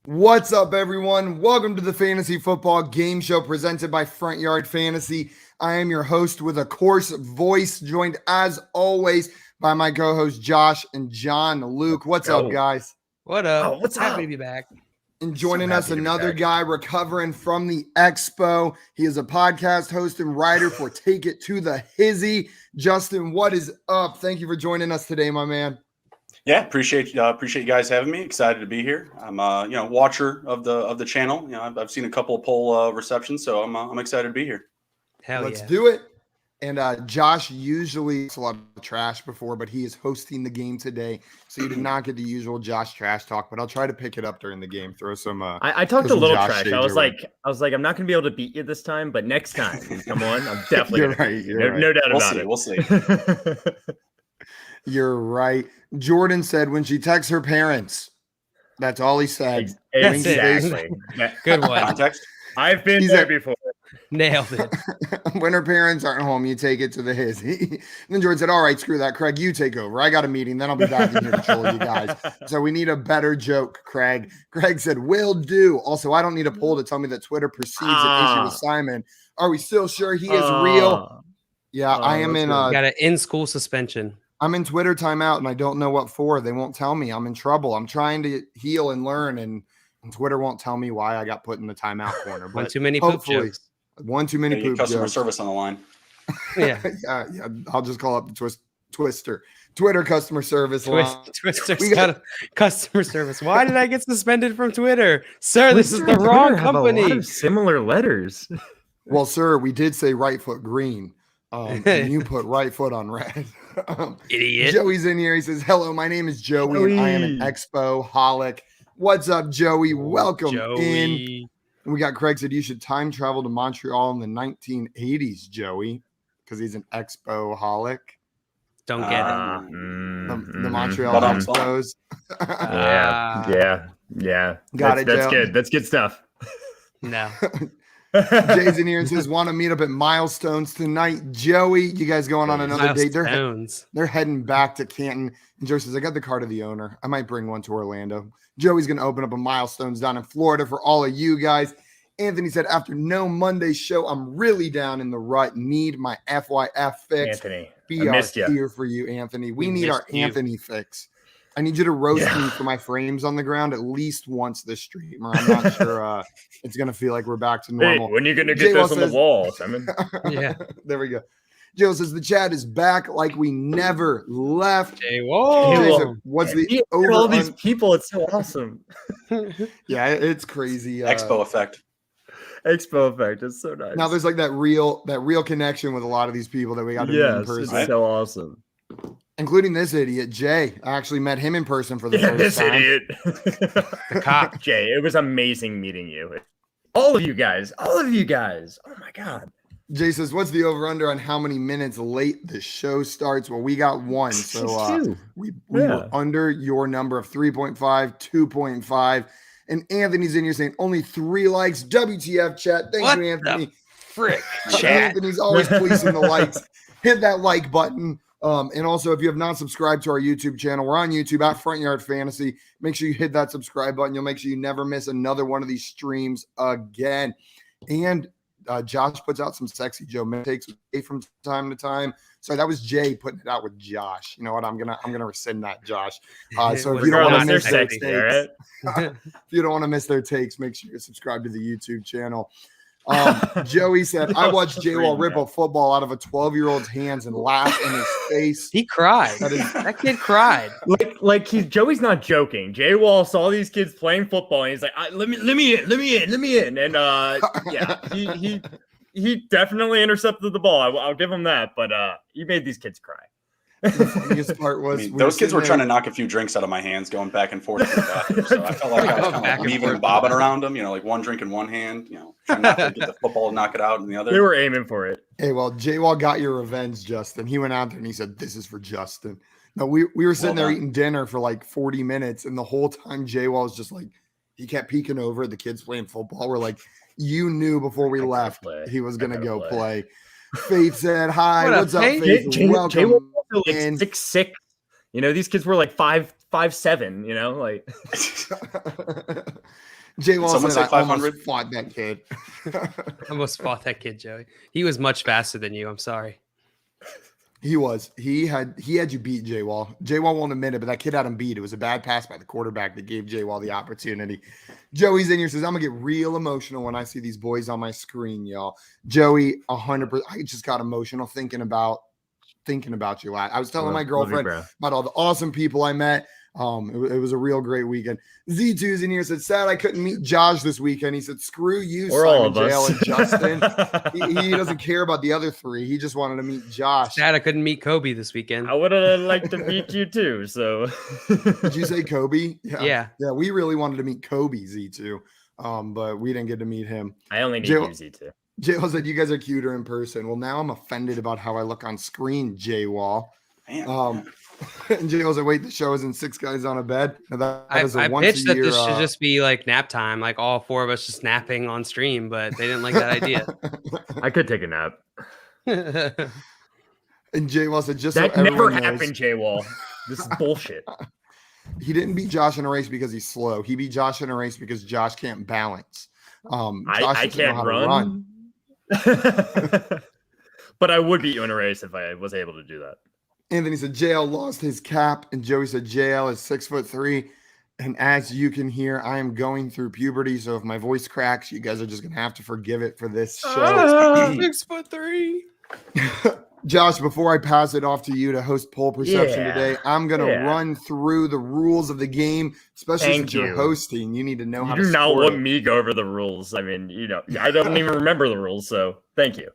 What's up, everyone? Welcome to the Fantasy Football Game Show presented by Front Yard Fantasy. I am your host with a coarse voice, joined as always by my co-hosts Josh and John. Luke, what's up, guys? What up? Oh, what's Happy up? to be back. And joining us, another guy recovering from the expo. He is a podcast host and writer for Take It to the Hizzy. Justin, what is up? Thank you for joining us today, my man. Yeah, appreciate you guys having me. Excited to be here. I'm watcher of the channel. You know, I've seen a couple of poll receptions, so I'm excited to be here. Let's do it. And Josh usually a lot of trash before, but he is hosting the game today, so you did not get the usual Josh trash talk. But I'll try to pick it up during the game. Throw some. I talked a little trash. I was like, I'm not gonna be able to beat you this time, but next time you come on, I'm definitely You're right. no doubt about it. We'll see. You're right. Jordan said when she texts her parents, that's all he said. Exactly. Good one. Context. I've been there before. Nailed it. When her parents aren't home, you take it to the hizzy. And then Jordan said, all right, screw that. Craig, you take over. I got a meeting. Then I'll be back in here to troll you guys. So we need a better joke, Craig. Craig said, will do. Also, I don't need a poll to tell me that Twitter perceives an issue with Simon. Are we still sure he is real? Yeah, I am in. Got an in-school suspension. I'm in Twitter timeout, and I don't know what for. They won't tell me. I'm in trouble. I'm trying to heal and learn, and Twitter won't tell me why I got put in the timeout corner. But One too many poop jokes. One too many poop customer jokes. service on the line. Yeah. yeah. I'll just call up the Twister. Twitter customer service line. Twister's got a customer service. Why did I get suspended from Twitter? Sir, this is the wrong company. Have a lot of similar letters. Well, sir, we did say right foot green. And you put right foot on red. Idiot. Joey's in here. He says, hello, my name is Joey, and I am an expo holic. What's up, Joey? Welcome in. And we got Craig said you should time travel to Montreal in the 1980s, Joey, because he's an expo holic. Don't get it. The Montreal Expos. Yeah. Got it, That's Joe. good. That's good stuff. No. Jay's in here and says, want to meet up at Milestones tonight. Joey, you guys going on another date? They're heading back to Canton. And Joe says, I got the card of the owner. I might bring one to Orlando. Joey's going to open up a Milestones down in Florida for all of you guys. Anthony said, after no Monday show, I'm really down in the rut. Need my FYF fix. Anthony, we are here for you, Anthony. We need our Anthony fix. I need you to roast me for my frames on the ground at least once this stream, or I'm not sure it's going to feel like we're back to normal. Hey, when are you going to get this on the wall, Simon? Yeah. There we go. Joe says the chat is back like we never left. Hey, whoa. What's the over all these people? It's so awesome. Yeah, it's crazy. Expo effect. Expo effect. It's so nice. Now there's like that real connection with a lot of these people that we got to meet in person. It's so awesome. Including this idiot, Jay. I actually met him in person for the first time. Idiot. The cop. Jay, it was amazing meeting you. All of you guys. Oh my God. Jay says, what's the over-under on how many minutes late the show starts? Well, we got one. So we were under your number of 3.5, 2.5. And Anthony's in here saying, only 3 likes. WTF, chat. Thank you, Anthony. Frick, chat. Anthony's always policing the likes. Hit that like button. And also, if you have not subscribed to our YouTube channel, we're on YouTube at Front Yard Fantasy. Make sure you hit that subscribe button. You'll make sure you never miss another one of these streams again. And Josh puts out some sexy Joe takes from time to time. So that was Jay putting it out with Josh. You know what? I'm gonna rescind that, Josh. So if you don't want to miss their takes, if you don't want to miss their takes, make sure you subscribe to the YouTube channel. Joey said, I watched J-Wall rip a football out of a 12-year-old's hands and laugh in his face. He cried. That kid cried. Joey's not joking. J-Wall saw these kids playing football and he's like, let me in. And he definitely intercepted the ball. I'll give him that, but he made these kids cry. The funniest part was those kids were trying to knock a few drinks out of my hands going back and forth. So I felt like I was kind of leaving and bobbing around them, like one drink in one hand, trying not to get the football and knock it out in the other. They were aiming for it. Hey, well, J-Wall got your revenge, Justin. He went out there and he said, this is for Justin. No, we were sitting there eating dinner for like 40 minutes, and the whole time J-Wall was just like, he kept peeking over at the kids playing football. We're like, you knew before we left he was going to go play. Faith said, hi, what's up, Faith? Welcome. Like 6'6". These kids were like 5'3", 5'7", you know, like Jay Wall Someone said say I almost 500? fought that kid. I almost fought that kid, Joey. He was much faster than you. I'm sorry. He was. He had you beat Jay Wall. Jay Wall won't admit it, but that kid had him beat. It was a bad pass by the quarterback that gave Jay Wall the opportunity. Joey's in here, says, I'm gonna get real emotional when I see these boys on my screen, y'all. Joey, 100%. I just got emotional thinking about you. I was telling my girlfriend about all the awesome people I met. It was a real great weekend. Z2's in here, said, sad I couldn't meet Josh this weekend. He said, screw you, or Simon all of Jail us. and Justin. he doesn't care about the other three. He just wanted to meet Josh. Sad I couldn't meet Kobe this weekend. I would have liked to meet you too. So Did you say Kobe? Yeah. Yeah, we really wanted to meet Kobe, Z2. But we didn't get to meet him. I only need Jay- you, Z2. Jay Wall said, you guys are cuter in person. Well, now I'm offended about how I look on screen, Jay Wall. Man, And Jay Wall said, wait, the show isn't 6 guys on a bed. Now that I is a once pitched a that year, this should just be like nap time, like all 4 of us just napping on stream, but they didn't like that idea. I could take a nap. And Jay Wall said, just That so never everyone knows, happened, Jay Wall. This is bullshit. he didn't beat Josh in a race because he's slow. He beat Josh in a race because Josh can't balance. Josh I doesn't know can't how to run. But I would beat you in a race if I was able to do that. Anthony said JL lost his cap, and Joey said JL is 6'3". And as you can hear, I am going through puberty, so if my voice cracks, you guys are just gonna have to forgive it for this show. 6'3". Josh, before I pass it off to you to host Poll Perception Yeah. today, I'm gonna Yeah. run through the rules of the game, especially Thank since you're you. hosting. You need to know how You to do not score want it. me go over the rules. I mean, you know, I don't even remember the rules, so thank you.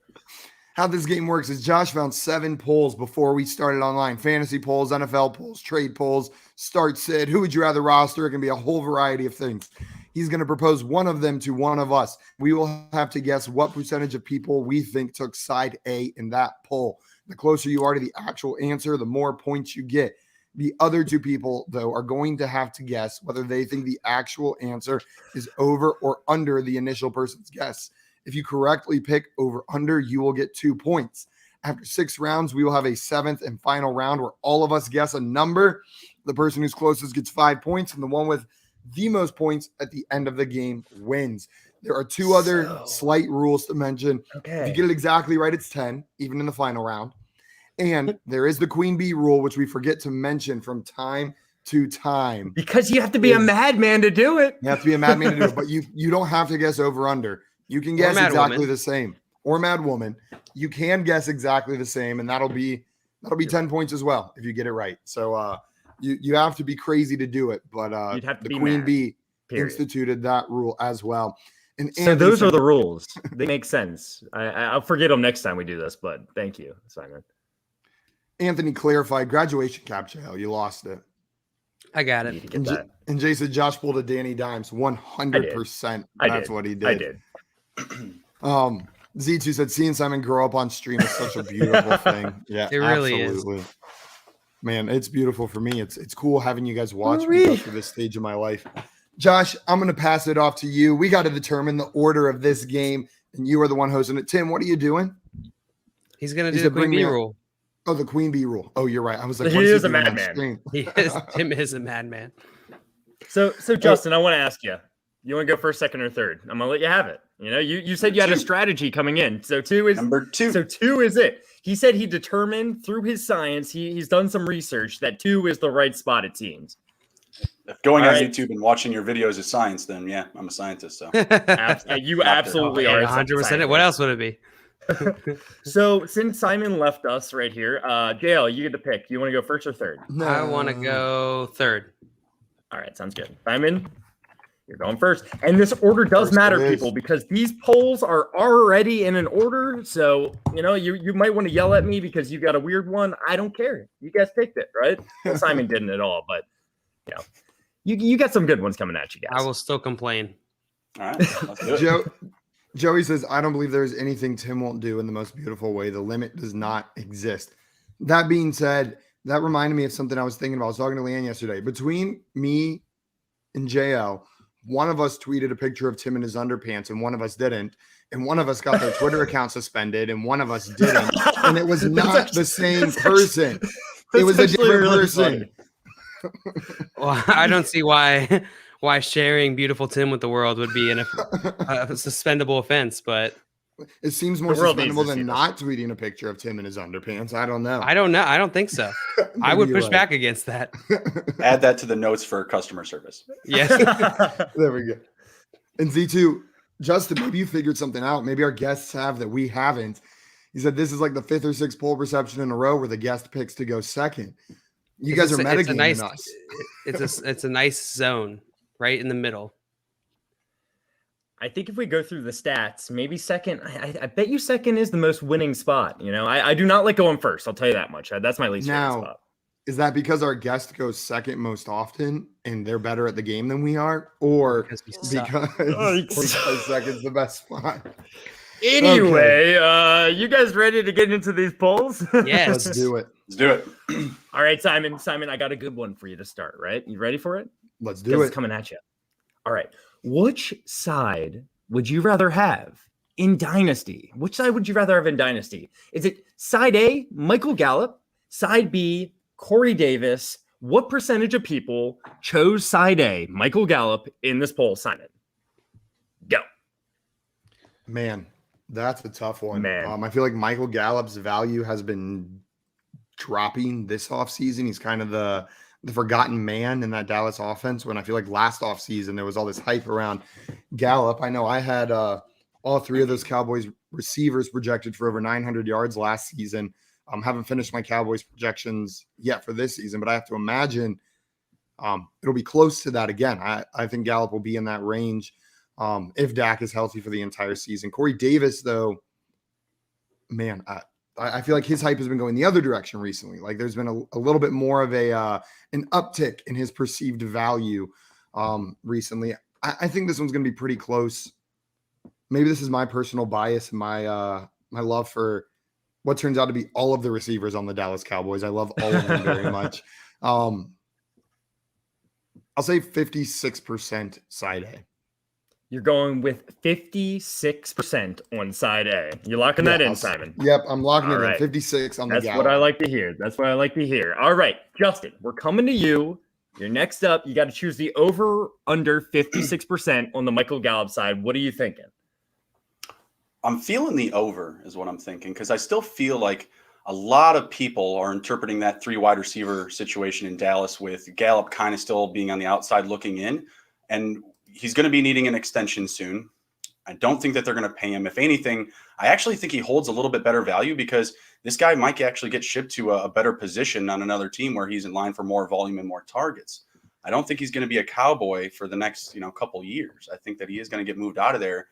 How this game works is Josh found 7 polls before we started online. Fantasy polls, NFL polls, trade polls, start sit, who would you rather roster? It can be a whole variety of things. He's going to propose one of them to one of us. We will have to guess what percentage of people we think took side A in that poll. The closer you are to the actual answer, the more points you get. The other 2 people, though, are going to have to guess whether they think the actual answer is over or under the initial person's guess. If you correctly pick over under, you will get 2 points. After 6 rounds, we will have a 7th and final round where all of us guess a number. The person who's closest gets 5 points, and the one with the most points at the end of the game wins. There are 2 other slight rules to mention. If you Okay. get it exactly right, it's 10, even in the final round. And there is the Queen Bee rule, which we forget to mention from time to time. Because you have to be a madman to do it. You have to be a madman to do it, but you don't have to guess over under. You can guess mad exactly woman. the same, or mad woman. You can guess exactly the same, and that'll be 10 points as well if you get it right. So you have to be crazy to do it, but You'd have to the be Queen mad, Bee period. instituted that rule as well. And So Anthony those said- are the rules. They make sense. I'll forget them next time we do this, but thank you, Simon. Anthony clarified graduation cap jail. You lost it. I got Need it. to get And, that. and Jay said Josh pulled a Danny Dimes. 100%. I That's did. what he did. I did. Z2 said seeing Simon grow up on stream is such a beautiful thing. Yeah, It really is. absolutely. Man, it's beautiful for me. It's cool having you guys watch me go through this stage of my life. Josh, I'm going to pass it off to you. We got to determine the order of this game, and you are the one hosting it. Tim, what are you doing? He's gonna He do said the Queen bring me Bee up. rule. Oh, the Queen Bee rule. Oh, you're right. I was like, He what's is a doing on madman. screen? Tim is a madman. So Justin, I want to ask you. You want to go first, second, or third? I'm gonna let you have it. You know, you said you had a 2. strategy coming in. So 2 is Number 2. So 2 is it. He said he determined through his science, he's done some research that 2 is the right spot, it seems. If going All on right. YouTube and watching your videos is science, then yeah, I'm a scientist. So You absolutely are. a 100%. What else would it be? So since Simon left us right here, JL, you get to pick. You want to go first or third? No. I want to go third. All right, sounds good. Simon, you're going first. And this order does First matter, it is. people, because these polls are already in an order. So, you know, you might want to yell at me because you got a weird one. I don't care. You guys picked it, right? Well, Simon didn't at all, but, you know, you got some good ones coming at you guys. I will still complain. all right, let's do it. Joey says, I don't believe there's anything Tim won't do in the most beautiful way. The limit does not exist. That being said, that reminded me of something I was thinking about. I was talking to Leanne yesterday. Between me and JL, one of us tweeted a picture of Tim in his underpants and one of us didn't. And one of us got their Twitter account suspended and one of us didn't. And it was That's not actually- the same that's actually- person. It That's was a actually different really person. funny. Well, I don't see why sharing beautiful Tim with the world would be a suspendable offense, but it seems more The world needs suspendable to see than this. not tweeting a picture of Tim in his underpants. I don't know. I don't know. I don't think so. I would Maybe push you're back against that. Add that to the notes for customer service. Yes. There we go. And Z2, Justin, maybe you figured something out. Maybe our guests have that we haven't. He said this is like the 5th or 6th poll reception in a row where the guest picks to go second. You guys are metagaming us. It's a nice zone right in the middle. I think if we go through the stats, maybe second. I bet you second is the most winning spot. You know, I do not like going first. I'll tell you that much. That's my least favorite spot. Is that because our guest goes second most often and they're better at the game than we are? Or Because we because suck. second's the best spot? Anyway, you guys ready to get into these polls? Yes. Let's do it. Let's do it. All right, Simon. Simon, I got a good one for you to start, right? You ready for it? Let's 'Cause do it's it. coming at you. All right. Which side would you rather have in Dynasty? Which side would you rather have in Dynasty? Is it side A, Michael Gallup, side B, Corey Davis? What percentage of people chose side A, Michael Gallup, in this poll, Simon? Go. Man, that's a tough one. Man. I feel like Michael Gallup's value has been dropping this offseason. He's kind of the forgotten man in that Dallas offense, when I feel like last offseason there was all this hype around Gallup. I know I had all 3 of those Cowboys receivers projected for over 900 yards last season. Haven't finished my Cowboys projections yet for this season, but I have to imagine it'll be close to that again. I think Gallup will be in that range if Dak is healthy for the entire season. Corey Davis, though, man, I feel like his hype has been going the other direction recently. Like there's been a little bit more of an uptick in his perceived value recently. I think this one's going to be pretty close. Maybe this is my personal bias and my love for what turns out to be all of the receivers on the Dallas Cowboys. I love all of them very much. I'll say 56% side A. You're going with 56% on side A. You're locking that in, Simon. Yep, I'm locking All it right. in. 56 on the That's Gallup. what I like to hear. That's what I like to hear. All right, Justin, we're coming to you. You're next up. You got to choose the over under 56% on the Michael Gallup side. What are you thinking? I'm feeling the over is what I'm thinking, because I still feel like a lot of people are interpreting that 3 wide receiver situation in Dallas with Gallup kind of still being on the outside looking in, and he's going to be needing an extension soon. I don't think that they're going to pay him. If anything, I actually think he holds a little bit better value, because this guy might actually get shipped to a better position on another team where he's in line for more volume and more targets. I don't think he's going to be a Cowboy for the next, couple years. I think that he is going to get moved out of there.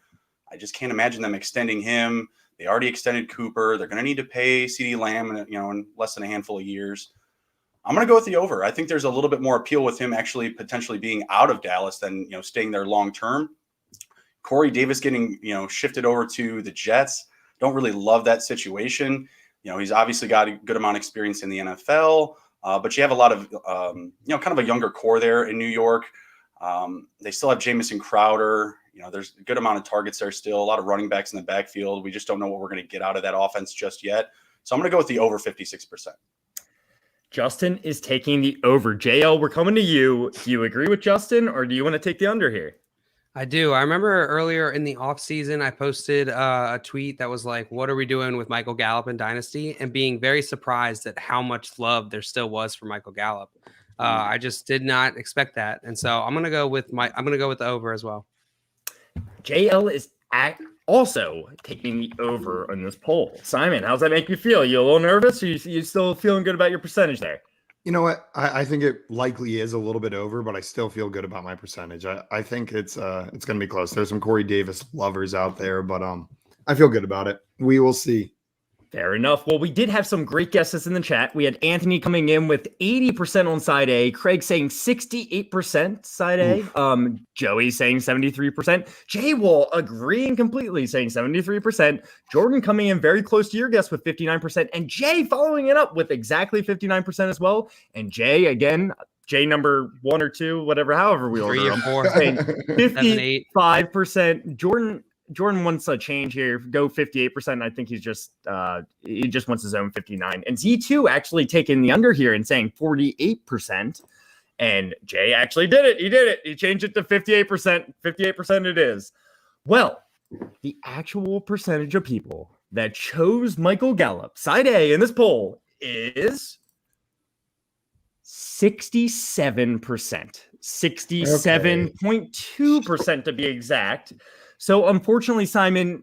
I just can't imagine them extending him. They already extended Cooper. They're going to need to pay CeeDee Lamb in less than a handful of years. I'm going to go with the over. I think there's a little bit more appeal with him actually potentially being out of Dallas than, staying there long term. Corey Davis getting, shifted over to the Jets. Don't really love that situation. He's obviously got a good amount of experience in the NFL, but you have a lot of, kind of a younger core there in New York. They still have Jamison Crowder. There's a good amount of targets there still, a lot of running backs in the backfield. We just don't know what we're going to get out of that offense just yet. So I'm going to go with the over 56%. Justin is taking the over. JL, we're coming to you. Do you agree with Justin, or do you want to take the under here? I do. I remember earlier in the offseason, I posted a tweet that was like, what are we doing with Michael Gallup in Dynasty? And being very surprised at how much love there still was for Michael Gallup. I just did not expect that. And so I'm going to go with the over as well. JL is also taking the over on this poll. Simon, how's that make you feel? You a little nervous, or you still feeling good about your percentage there? You know what? I think it likely is a little bit over, but I still feel good about my percentage. I think it's going to be close. There's some Corey Davis lovers out there, but I feel good about it. We will see. Fair enough. Well, we did have some great guesses in the chat. We had Anthony coming in with 80% on side A, Craig saying 68% side A, Joey saying 73%, Jay Wall agreeing completely saying 73%, Jordan coming in very close to your guess with 59%, and Jay following it up with exactly 59% as well. And Jay, again, Jay number 1 or 2, whatever, however we order 3 or them, 4, saying 7, 8. 55%. Jordan wants a change here. Go 58%. I think he just wants his own 59. And Z2 actually taking the under here and saying 48%. And Jay actually did it. He did it. He changed it to 58%. 58% it is. Well, the actual percentage of people that chose Michael Gallup, side A in this poll, is 67%. 67.2% to be exact. So unfortunately, Simon,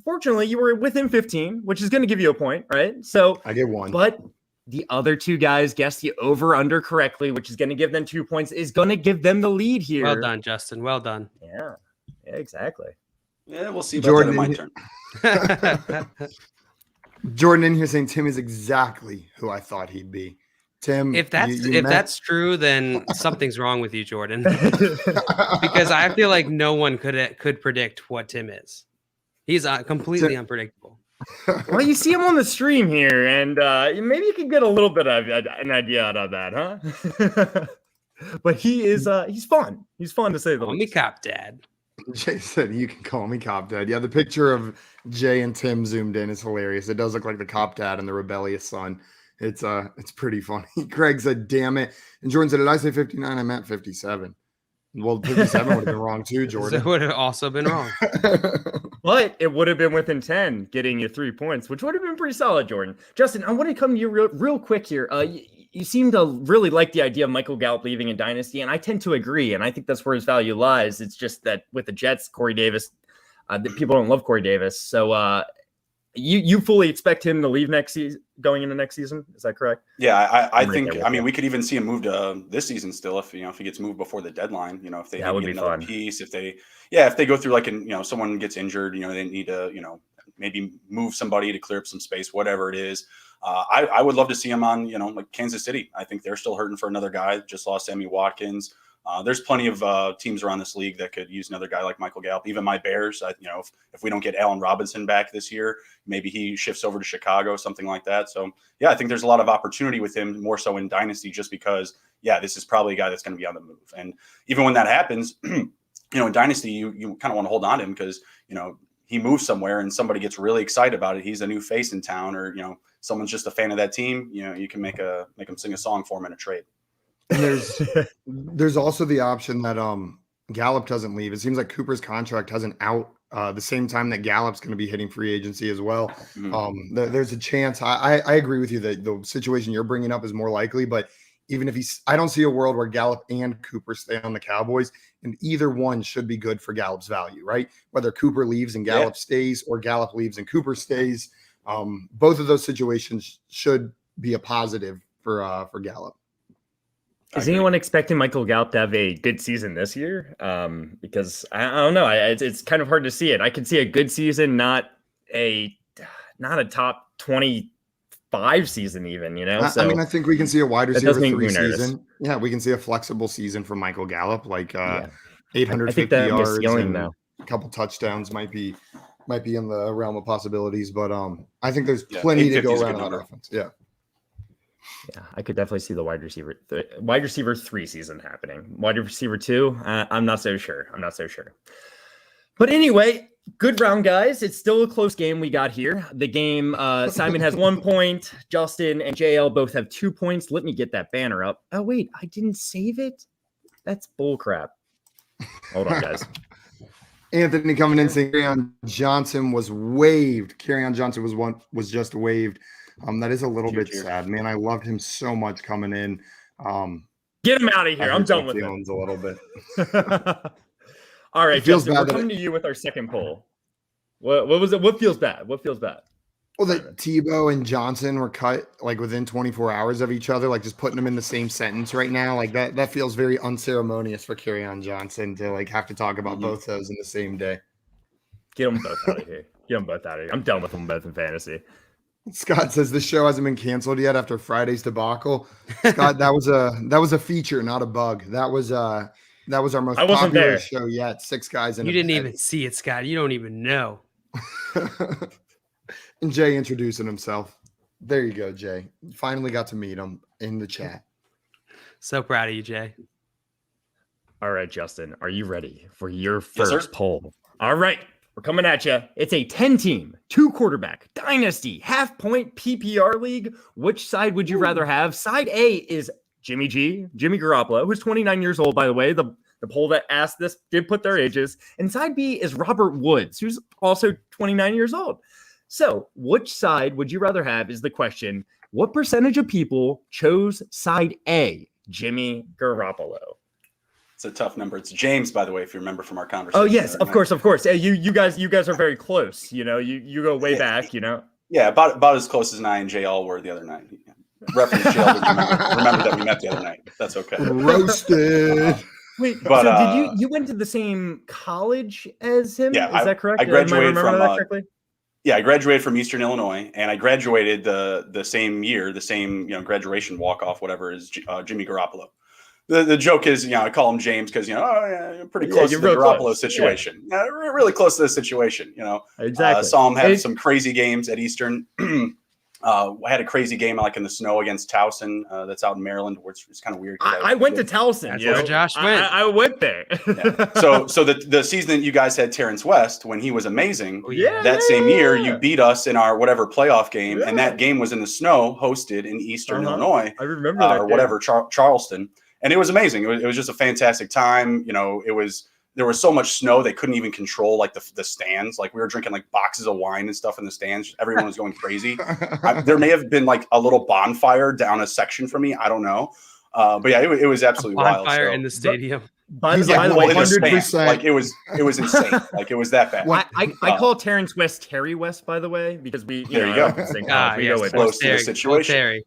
fortunately, you were within 15, which is going to give you a point, right? So I get one. But the other two guys guessed the over-under correctly, which is going to give them 2 points, is going to give them the lead here. Well done, Justin. Well done. Yeah, exactly. Yeah, we'll see about Jordan, that in my turn. Jordan in here saying Tim is exactly who I thought he'd be. Tim, If that's true, then something's wrong with you, Jordan. Because I feel like no one could predict what Tim is. He's completely unpredictable. Well, you see him on the stream here, and maybe you can get a little bit of an idea out of that, huh? But he's fun. He's fun to say the Call me least. Cop Dad. Jay said you can call me Cop Dad. Yeah, the picture of Jay and Tim zoomed in is hilarious. It does look like the Cop Dad and the rebellious son. It's pretty funny. Craig said, "Damn it!" And Jordan said, "Did I say 59? I meant 57." Well, 57 would have been wrong too, Jordan. So it would have also been wrong. But it would have been within 10, getting you 3 points, which would have been pretty solid, Jordan. Justin, I want to come to you real quick here. You seem to really like the idea of Michael Gallup leaving in Dynasty, and I tend to agree, and I think that's where his value lies. It's just that with the Jets, Corey Davis, people don't love Corey Davis. So you fully expect him to leave next season, going into next season? Is that correct? Yeah, I think. I mean, we could even see him move to this season still if if he gets moved before the deadline. If they that would get be another fun. piece, if they go through like someone gets injured, they need to maybe move somebody to clear up some space, whatever it is. I would love to see him on like Kansas City. I think they're still hurting for another guy. Just lost Sammy Watkins. There's plenty of teams around this league that could use another guy like Michael Gallup. Even my Bears, if we don't get Allen Robinson back this year, maybe he shifts over to Chicago, something like that. So, yeah, I think there's a lot of opportunity with him more so in Dynasty just because, this is probably a guy that's going to be on the move. And even when that happens, in Dynasty, you kind of want to hold on to him because, he moves somewhere and somebody gets really excited about it. He's a new face in town or, someone's just a fan of that team. You can make him sing a song for him in a trade. And there's also the option that Gallup doesn't leave. It seems like Cooper's contract has an out the same time that Gallup's going to be hitting free agency as well. Mm-hmm. There's a chance. I agree with you that the situation you're bringing up is more likely, but even if I don't see a world where Gallup and Cooper stay on the Cowboys, and either one should be good for Gallup's value, right? Whether Cooper leaves and Gallup stays or Gallup leaves and Cooper stays, both of those situations should be a positive for Gallup. Is anyone expecting Michael Gallup to have a good season this year? Because I don't know. It's kind of hard to see it. I can see a good season, not a top 25 season even, So, I mean, I think we can see a wide receiver 3 season. Nervous. Yeah, we can see a flexible season for Michael Gallup, like 850 I think that yards ceiling, and though. a couple touchdowns might be in the realm of possibilities. But I think there's plenty to go around on that offense. Yeah. Yeah, I could definitely see the wide receiver 3 season happening. Wide receiver 2, I'm not so sure. But anyway, good round, guys. It's still a close game we got here. The game, Simon has 1 point. Justin and JL both have 2 points. Let me get that banner up. Oh, wait, I didn't save it? That's bullcrap. Hold on, guys. Anthony coming in saying Kerryon Johnson was waived. Kerryon Johnson was just waived. That is a little bit sad, man. I loved him so much coming in. Get him out of here. I'm done with him. A little bit. All right, Justin, we're coming to you with our second poll. What was it? What feels bad? Well, that Tebow and Johnson were cut like within 24 hours of each other, like just putting them in the same sentence right now. Like that feels very unceremonious for Kerryon Johnson to like have to talk about both those in the same day. Get them both out of here. I'm done with them both in fantasy. Scott says this show hasn't been canceled yet after Friday's debacle. Scott, that was a feature, not a bug. That was our most popular show yet. 6 guys in. You didn't even see it, Scott. You don't even know. And Jay introducing himself. There you go, Jay. Finally got to meet him in the chat. So proud of you, Jay. All right, Justin, are you ready for your first poll? All right. We're coming at you. It's a 10-team, 2-quarterback, dynasty, half-point PPR league. Which side would you rather have? Side A is Jimmy G, Jimmy Garoppolo, who's 29 years old, by the way. The poll that asked this did put their ages. And side B is Robert Woods, who's also 29 years old. So which side would you rather have is the question. What percentage of people chose side A, Jimmy Garoppolo? It's a tough number. It's James, by the way, if you remember from our conversation. Oh, yes, of course. Hey, you guys are very close. You know, you go way back, you know. Yeah, about as close as I and Jay all were the other night. Reference Jay, remember that we met the other night. That's okay. Roasted. Wait, But, so did you went to the same college as him? Yeah, Is that correct? I graduated from that correctly? Yeah, I graduated from Eastern Illinois, and I graduated the same year, the same graduation walk off, whatever, is Jimmy Garoppolo. The joke is, I call him James because you're pretty close to the Garoppolo close. situation. Yeah, really close to the situation. Exactly. Saw him have some crazy games at Eastern. I had a crazy game like in the snow against Towson. That's out in Maryland, where it's kind of weird. I went to Towson. That's where Josh went. I went there. Yeah. So the season that you guys had Terrence West when he was amazing. Same year you beat us in our whatever playoff game, and that game was in the snow, hosted in Eastern Illinois. I remember that or whatever Charleston, and it was amazing. It was just a fantastic time. There was so much snow they couldn't even control like the stands. Like we were drinking like boxes of wine and stuff in the stands. Everyone was going crazy. There may have been like a little bonfire down a section for me. I don't know. But yeah, it was absolutely wild. Bonfire in the stadium. By the way, 100%. Like it was insane. Like it was that bad. I call Terrence West Terry West, by the way, because we there you go. We go with close to the situation.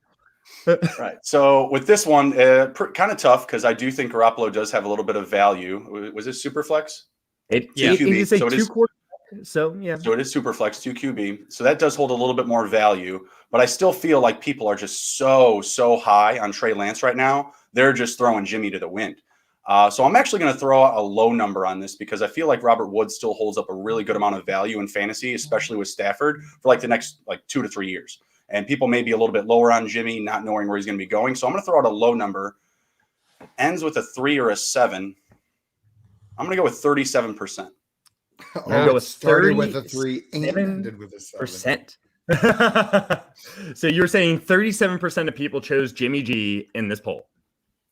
Right. So with this one, kind of tough because I do think Garoppolo does have a little bit of value. Was it Superflex? It is a 2-quarter. So yeah. So it is Superflex 2 QB. So that does hold a little bit more value, but I still feel like people are just so high on Trey Lance right now. They're just throwing Jimmy to the wind. So I'm actually going to throw out a low number on this because I feel like Robert Woods still holds up a really good amount of value in fantasy, especially with Stafford for like the next 2 to 3 years. And people may be a little bit lower on Jimmy, not knowing where he's going to be going. So I'm going to throw out a low number. Ends with a 3 or a 7. I'm going to go with 37%. I'm going to go with 30 with a 3 and ended with a 7%. So you're saying 37% of people chose Jimmy G in this poll.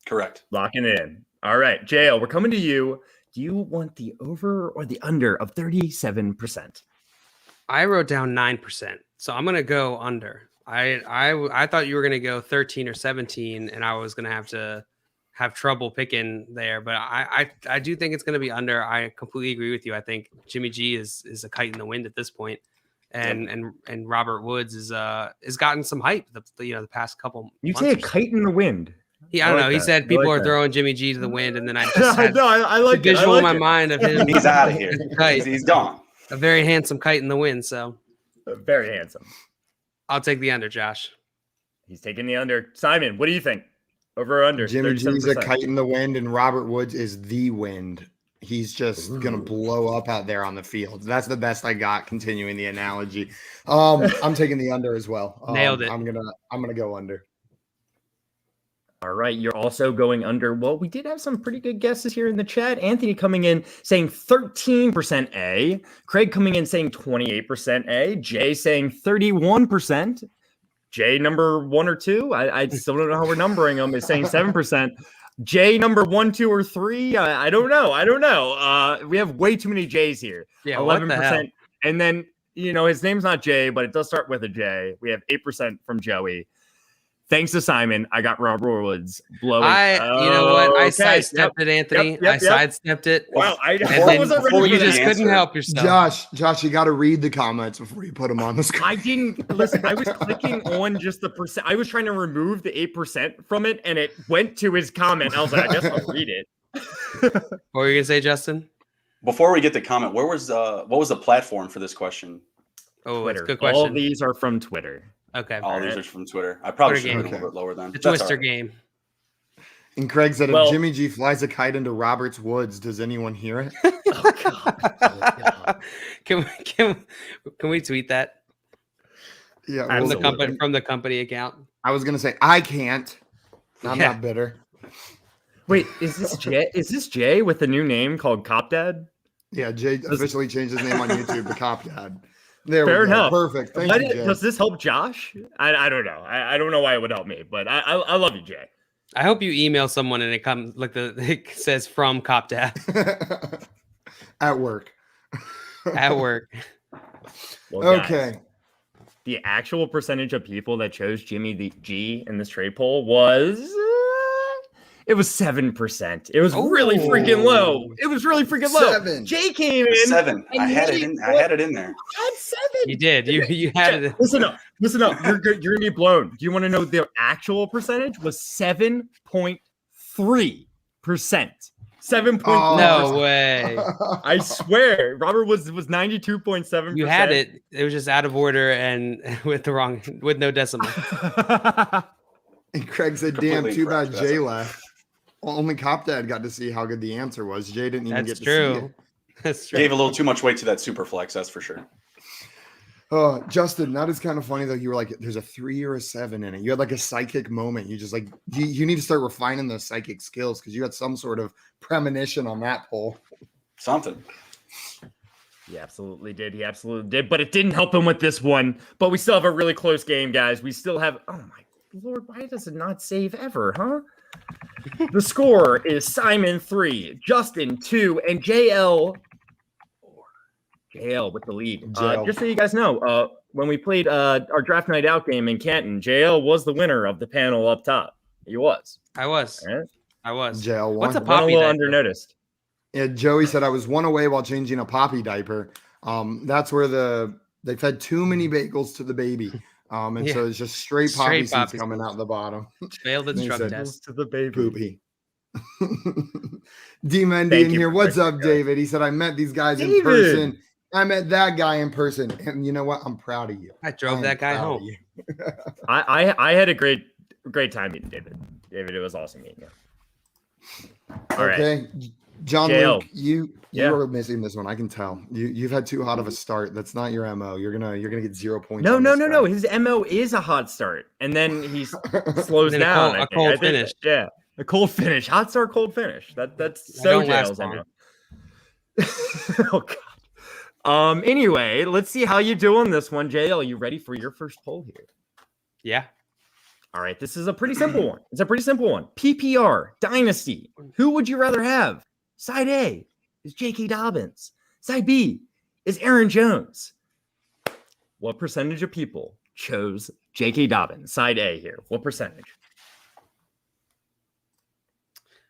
Correct. Locking it in. All right, JL, we're coming to you. Do you want the over or the under of 37%? I wrote down 9%, so I'm gonna go under. I thought you were gonna go 13 or 17, and I was gonna have trouble picking there. But I do think it's gonna be under. I completely agree with you. I think Jimmy G is a kite in the wind at this point, and Robert Woods is gotten some hype the past couple. You months say a kite in the wind. Yeah, I don't know. He said people are throwing Jimmy G to the wind, and then I just had I like the visual in my mind of him. He's out of here. He's gone. A very handsome kite in the wind. So very handsome. I'll take the under, Josh. He's taking the under. Simon, what do you think? Over or under? Jimmy G's a kite in the wind, and Robert Woods is the wind. He's just gonna blow up out there on the field. That's the best I got. Continuing the analogy, I'm taking the under as well. Nailed it. I'm gonna go under. All right, you're also going under. Well, we did have some pretty good guesses here in the chat. Anthony coming in saying 13% A. Craig coming in saying 28% A. Jay saying 31%. Jay number 1 or 2. I still don't know how we're numbering them. Is saying 7%. Jay number 1, 2, or 3. I don't know. We have way too many J's here. Yeah, 11%. And then his name's not Jay, but it does start with a J. We have 8% from Joey. Thanks to Simon, I got Robert Woods blowing. You know what? I sidestepped it, Anthony. I sidestepped it. Wow, you just couldn't help yourself. Josh, you got to read the comments before you put them on the screen. I didn't listen. I was clicking on just the percent. I was trying to remove the 8% from it, and it went to his comment. I was like, I guess I'll read it. What were you gonna say, Justin? Before we get the comment, what was the platform for this question? Oh, Twitter. That's a good question. All of these are from Twitter. Okay. All these are from Twitter. I probably should have been a little bit lower then. The Twister game. And Craig said, if Jimmy G flies a kite into Robert's woods, does anyone hear it? God. Can we tweet that? Yeah, from the company account. I was gonna say I can't. I'm not bitter. Wait, is this Jay? Is this Jay with a new name called Cop Dad? Yeah, Jay officially changed his name on YouTube to Cop Dad. There Fair we go. enough. Perfect. Thank you, Jay. Does this help Josh? I don't know. I don't know why it would help me, but I love you, Jay. I hope you email someone and it comes like it says from Cop Dad At work. at work. Well, guys, Okay. the actual percentage of people that chose Jimmy the G in this trade poll was it was 7%. It was really freaking low. It was really freaking low. 7. Jay came in 7. and I had it made in. I had it in there. had 7. You did. You had it. Listen up. Listen up. You're good. You're gonna be blown. Do you want to know the actual percentage? Was 7.3%. 7.3%. Oh. No way. I swear, Robert was 92.7%. You had it. It was just out of order and with no decimal. And Craig said, damn, Completely too bad incorrect. Jay That's left. Well, only Cop Dad got to see how good the answer was. Jay didn't even That's get to see it. true. That's true. Gave a little too much weight to that super flex. That's for sure. Justin, that is kind of funny though. You were like, there's a 3 or a 7 in it. You had like a psychic moment. You just like, you need to start refining those psychic skills because you had some sort of premonition on that poll. Something. He absolutely did. He absolutely did. But it didn't help him with this one. But we still have a really close game, guys. We still have. Oh my Lord, why does it not save ever, huh? The score is Simon 3, Justin 2, and JL 4. JL with the lead. JL. Just so you guys know, when we played our draft night out game in Canton, JL was the winner of the panel up top. He was. I was. All right? I was. JL won. What's a Went a poppy little diaper? under noticed. Yeah, Joey said I was 1 away while changing a poppy diaper. That's where they fed too many bagels to the baby. And Yeah. so it's just straight poppy Straight seeds poppy coming seeds. out the bottom. Failed its He drug said, test. To the baby. Poopy. D Mendy Thank in you here. for What's bringing up, that. David? He said, I met these guys in David. person. I met that guy in person. And you know what? I'm proud of you. I drove am that guy proud of home. you. I had a great time meeting David. David, it was awesome meeting you. All right. Okay. John JL. Luke, you Yeah. are missing this one. I can tell. You've had too hot of a start. That's not your MO. You're gonna get 0 points. No, on no, this no, guy. no. His MO is a hot start, and then he slows Then a down. cold- I a think. cold I think- finish. Yeah, a cold finish. Hot start, cold finish. That's I so don't last JL's long. MO. Oh God. Anyway, let's see how you do on this one, JL. You ready for your first poll here? Yeah. All right, this is a pretty simple one. It's a pretty simple one. PPR Dynasty. Who would you rather have? Side A is J.K. Dobbins. Side B is Aaron Jones. What percentage of people chose J.K. Dobbins? Side A here. What percentage?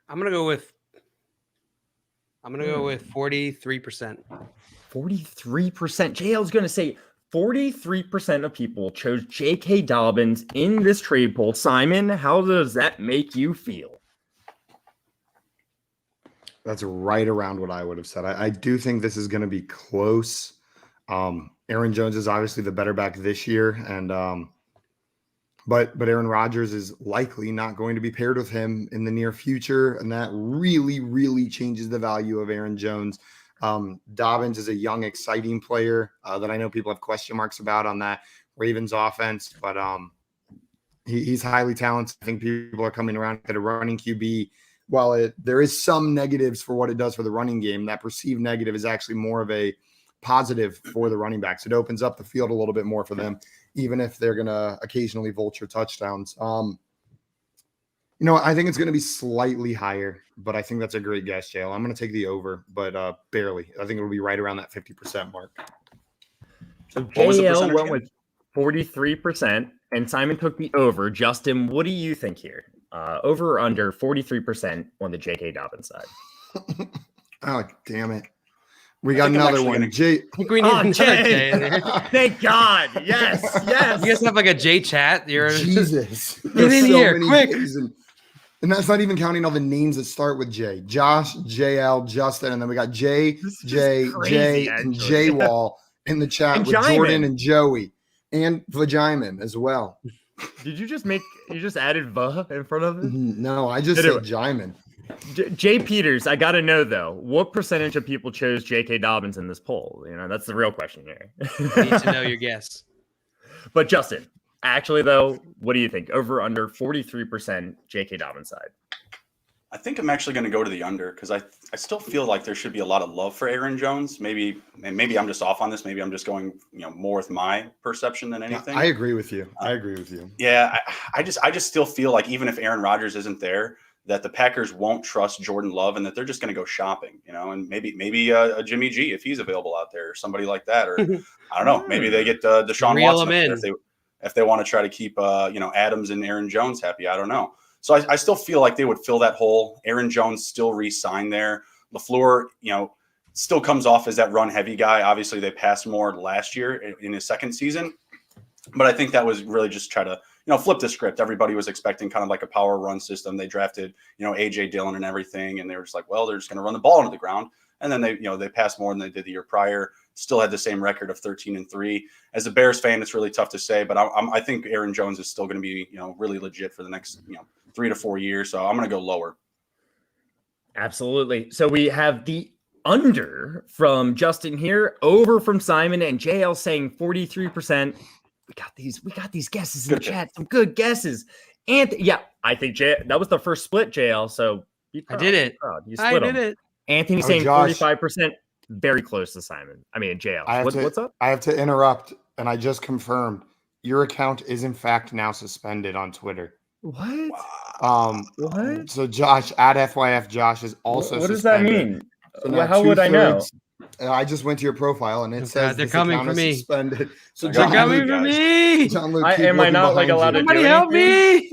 I'm gonna go with 43%. 43%. JL's going to say 43% of people chose J.K. Dobbins in this trade poll. Simon, how does that make you feel? That's right around what I would have said. I do think this is going to be close. Aaron Jones is obviously the better back this year, and but Aaron Rodgers is likely not going to be paired with him in the near future, and that really changes the value of Aaron Jones. Dobbins is a young, exciting player that I know people have question marks about on that Ravens offense, but he's highly talented. I think people are coming around at a running QB. While there is some negatives for what it does for the running game, that perceived negative is actually more of a positive for the running backs. It opens up the field a little bit more for them, even if they're going to occasionally vulture touchdowns. I think it's going to be slightly higher, but I think that's a great guess, JL. I'm going to take the over, but barely. I think it'll be right around that 50% mark. So What was the JL percentage went again? with 43%, and Simon took the over. Justin, what do you think here? Over or under 43% on the J.K. Dobbins side? Oh, damn it. We I got think I'm another actually one. gonna- Jay. I think we need Oh, another Jay. Jay in there. Thank God. Yes, yes. You guys have like a J chat. You're Jesus. Get There's in here, many quick. J's, and that's not even counting all the names that start with J. Josh, JL, Justin, and then we got J, This is J, crazy, J, and actually. J Wall in the chat And with Jyman. Jordan and Joey and Vajiman as well. Did you just added "va" in front of it? No, I just Anyway. said Jyman. Jay Peters, I got to know though, what percentage of people chose J.K. Dobbins in this poll? That's the real question here. need to know your guess. But Justin, actually though, what do you think? Over under 43% J.K. Dobbins side. I think I'm actually going to go to the under because I still feel like there should be a lot of love for Aaron Jones. Maybe I'm just off on this. Maybe I'm just going more with my perception than anything. I agree with you. Yeah, I just still feel like even if Aaron Rodgers isn't there, that the Packers won't trust Jordan Love and that they're just going to go shopping, and maybe a Jimmy G if he's available out there or somebody like that, or I don't know, maybe they get Deshaun Reel Watson him up there if they want to try to keep Adams and Aaron Jones happy. I don't know. So I still feel like they would fill that hole. Aaron Jones still re-signed there. LaFleur, still comes off as that run-heavy guy. Obviously, they passed more last year in his second season. But I think that was really just try to, flip the script. Everybody was expecting kind of like a power run system. They drafted, A.J. Dillon and everything. And they were just like, well, they're just going to run the ball into the ground. And then they passed more than they did the year prior. Still had the same record of 13-3. As a Bears fan, it's really tough to say. But I think Aaron Jones is still going to be, really legit for the next, 3 to 4 years. So I'm going to go lower. Absolutely. So we have the under from Justin here, over from Simon, and JL saying 43%. We got these guesses in the chat. Some good guesses. And yeah, I think that was the first split, JL. So I did it. You split it. Anthony saying Josh, 45%, very close to Simon. I mean, JL. What's up? I have to interrupt, and I just confirmed your account is in fact now suspended on Twitter. What? What? So Josh at FYF Josh is also what does suspended. that mean? So how would I know? I just went to your profile and it says they're coming for me. Suspended. So they're coming for me. Am I not allowed to Somebody do help me?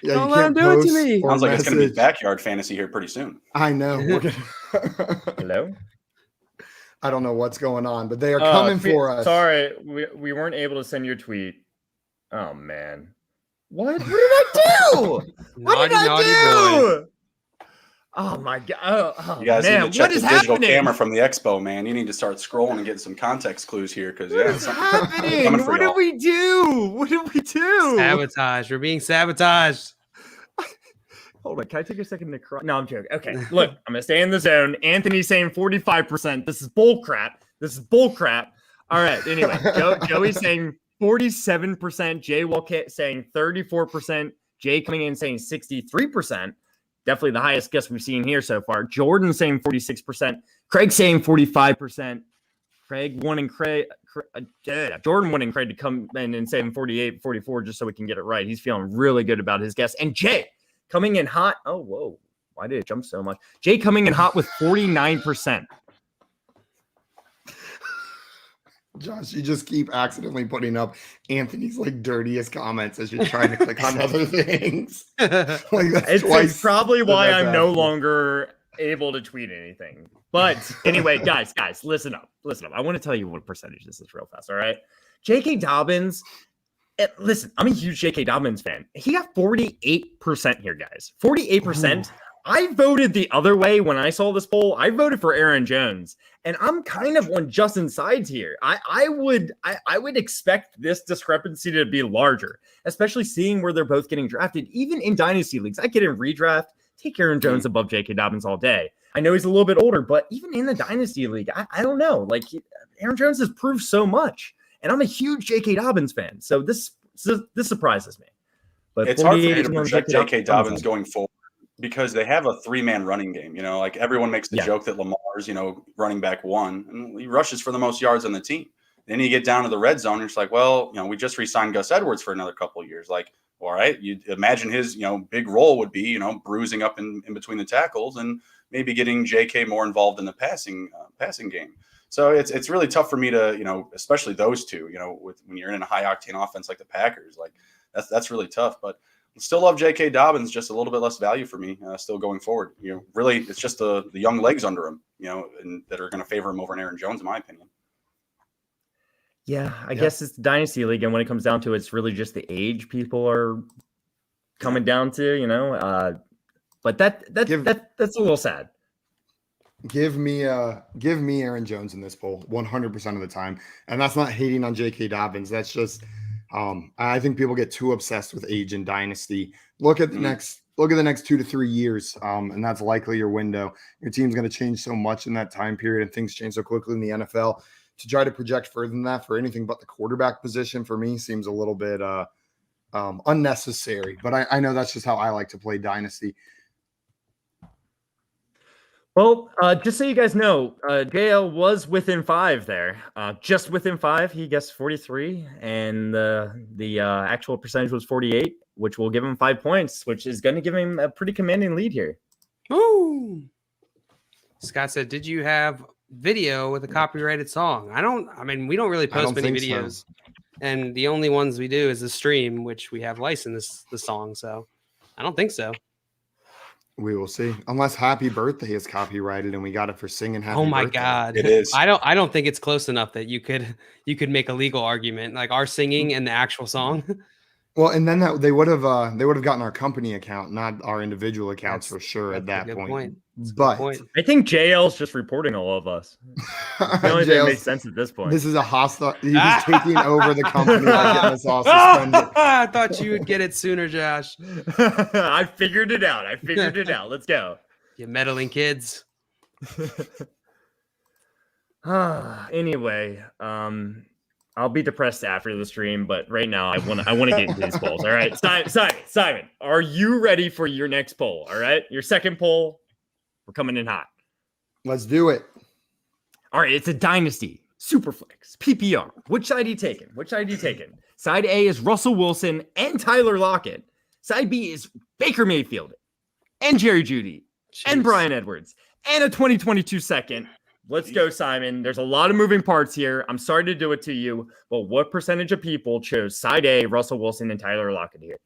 Yeah, don't let him do it to me. Sounds like it's going to be backyard fantasy here pretty soon. I know. Hello? I don't know what's going on, but they are coming for us. Sorry, we weren't able to send your tweet. Oh, man. What did I do? What did I do? Oh my god! Oh, you guys man, need to check what is the digital happening? camera from the expo, man. You need to start scrolling and get some context clues here because what is happening? What did we do? What did we do? Sabotage. We're being sabotaged. Hold on, can I take a second to cry? No, I'm joking. Okay, look, I'm gonna stay in the zone. Anthony's saying 45%. This is bull crap. All right. Anyway, Joey's saying 47%. Jay Walcott saying 34%. Jay coming in saying 63%. Definitely the highest guess we've seen here so far. Jordan saying 46%. Craig saying 45%. Jordan wanting Craig to come in and saying 48, 44 just so we can get it right. He's feeling really good about his guess. And Jay coming in hot. Oh, whoa. Why did it jump so much? Jay coming in hot with 49%. Josh, you just keep accidentally putting up Anthony's dirtiest comments as you're trying to click on other things. It's probably why I'm no longer able to tweet anything. But anyway, guys, listen up. I want to tell you what percentage this is real fast. All right. J.K. Dobbins. Listen, I'm a huge J.K. Dobbins fan. He got 48% here, guys. 48%. Ooh. I voted the other way when I saw this poll. I voted for Aaron Jones, and I'm kind of on Justin's sides here. I would expect this discrepancy to be larger, especially seeing where they're both getting drafted. Even in dynasty leagues, I get in redraft, take Aaron Jones above J.K. Dobbins all day. I know he's a little bit older, but even in the dynasty league, I don't know. Aaron Jones has proved so much, and I'm a huge J.K. Dobbins fan, so this surprises me. But it's hard for me to project J.K. Dobbins going forward, because they have a 3-man running game. Everyone makes the joke that Lamar's, running back one, and he rushes for the most yards on the team. Then you get down to the red zone, and it's like, well, we just re-signed Gus Edwards for another couple of years. All right, you imagine his, big role would be, bruising up in between the tackles and maybe getting JK more involved in the passing game. So it's really tough for me to, especially those two, when you're in a high octane offense like the Packers, that's really tough. But still love J.K. Dobbins, just a little bit less value for me still going forward. Really, it's just the young legs under him, and that are going to favor him over Aaron Jones, in my opinion. Yeah, I guess it's the dynasty league, and when it comes down to it, it's really just the age people are coming down to, But that's a little sad. Give me Aaron Jones in this poll 100% of the time, and that's not hating on J.K. Dobbins. That's just. I think people get too obsessed with age and dynasty. Look at the next 2 to 3 years, and that's likely your window. Your team's going to change so much in that time period, and things change so quickly in the NFL. To try to project further than that for anything but the quarterback position, for me, seems a little bit unnecessary. But I know that's just how I like to play dynasty. Well, just so you guys know, JL was within 5 there. Just within 5. He guessed 43, and the actual percentage was 48, which will give him 5 points, which is going to give him a pretty commanding lead here. Ooh. Scott said, "Did you have video with a copyrighted song?" I mean, we don't really I post don't many think so. videos, and the only ones we do is the stream, which we have licensed the song. So I don't think so. We will see. Unless Happy Birthday is copyrighted and we got it for singing Happy Oh my Birthday. God, It is. I don't think it's close enough that you could make a legal argument like our singing and the actual song. Well, and then they would have gotten our company account, not our individual accounts That's- for sure at that's a that good point. point. That's a good But point. I think JL's just reporting all of us. The only thing that makes sense at this point. This is a hostile. He's taking over the company by getting us all suspended. I thought you would get it sooner, Josh. I figured it out. Let's go. You meddling kids. Anyway, I'll be depressed after the stream, but right now I want to get into these polls. All right, Simon, are you ready for your next poll? All right, your second poll. We're coming in hot. Let's do it. All right, it's a dynasty, superflex, PPR. Which side are you taking? Side A is Russell Wilson and Tyler Lockett. Side B is Baker Mayfield and Jerry Jeudy and Jeez. Brian Edwards and a 2022 second. Let's go, Simon. There's a lot of moving parts here. I'm sorry to do it to you, but what percentage of people chose side A, Russell Wilson and Tyler Lockett here?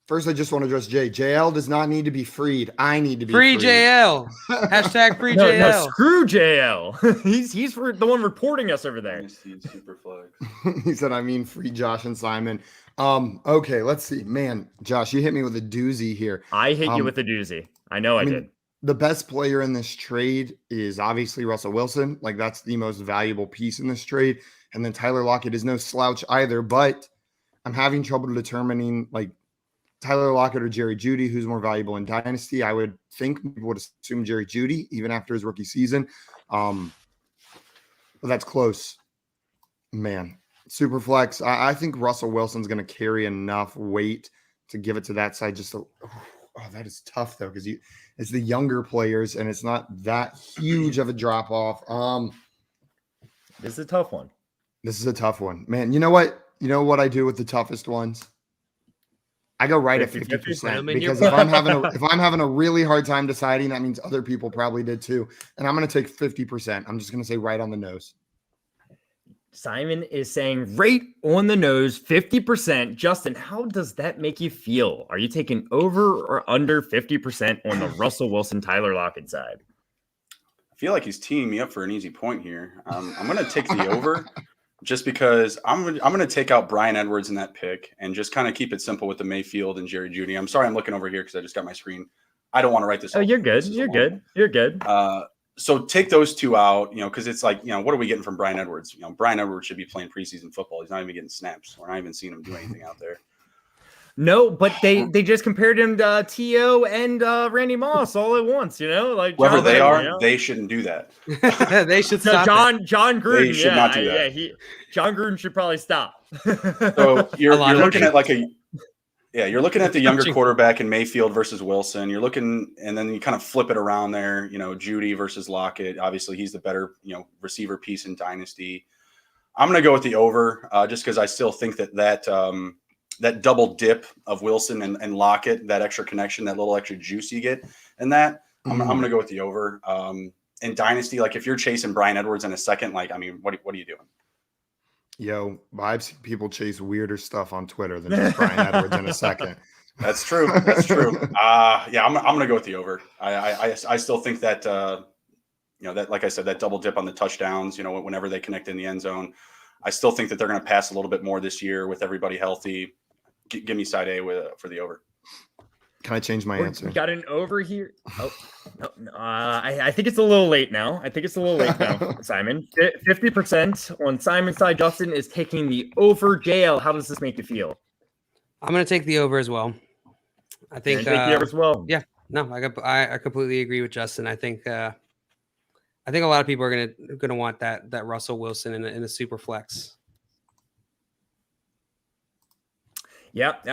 First, I just want to address Jay. JL does not need to be freed. I need to be Free freed. JL. Hashtag free No, JL. screw JL. he's the one reporting us over there. Dynasty and Superflex. He said, I mean, free Josh and Simon. Okay, let's see. Man, Josh, you hit me with a doozy here. I hit you with a doozy. I know I mean, did. The best player in this trade is obviously Russell Wilson. Like, that's the most valuable piece in this trade. And then Tyler Lockett is no slouch either, but I'm having trouble determining, like, Tyler Lockett or Jerry Jeudy, who's more valuable in Dynasty. I would think people would assume Jerry Jeudy, even after his rookie season. But that's close. Man, super flex. I think Russell Wilson's going to carry enough weight to give it to that side. That is tough, though, because it's the younger players, and it's not that huge of a drop-off. This is a tough one. This is a tough one. Man, you know what? You know what I do with the toughest ones? I go right at 50% because if I'm having a really hard time deciding, that means other people probably did too. And I'm going to take 50%. I'm just going to say right on the nose. Simon is saying right on the nose, 50%. Justin, how does that make you feel? Are you taking over or under 50% on the Russell Wilson, Tyler Lockett side? I feel like he's teeing me up for an easy point here. I'm going to take the over just because I'm going to take out Brian Edwards in that pick and just kind of keep it simple with the Mayfield and Jerry Jeudy. I'm sorry I'm looking over here because I just got my screen. I don't want to write this. Oh, you're good. You're good. So take those two out, because it's like, what are we getting from Brian Edwards? Brian Edwards should be playing preseason football. He's not even getting snaps. We're not even seeing him do anything out there. No, but they just compared him to T.O. and Randy Moss all at once, like whoever John they Gruden, are, they shouldn't do that. They should No, stop. John Gruden, They should not do that. John Gruden should probably stop. So you're looking at you're looking at the younger Coaching. quarterback in Mayfield versus Wilson. You're looking, and then you kind of flip it around there. Jeudy versus Lockett. Obviously, he's the better receiver piece in Dynasty. I'm going to go with the over just because I still think that double dip of Wilson and Lockett, that extra connection, that little extra juice you get, and that I'm going to go with the over. In Dynasty, like if you're chasing Brian Edwards in a second, what are you doing? Yo, I've seen people chase weirder stuff on Twitter than just Brian Edwards in a second. That's true. That's true. I'm going to go with the over. I still think that, that, like I said, that double dip on the touchdowns, whenever they connect in the end zone, I still think that they're going to pass a little bit more this year with everybody healthy. Give me side A for the over. Can I change my answer? We got an over here. Oh, no. I think it's a little late now. Simon. 50% on Simon's side. Justin is taking the over. JL, how does this make you feel? I'm going to take the over as well. I think take the over as well. Yeah, no, I completely agree with Justin. I think a lot of people are going to want that Russell Wilson in a super flex. Yep.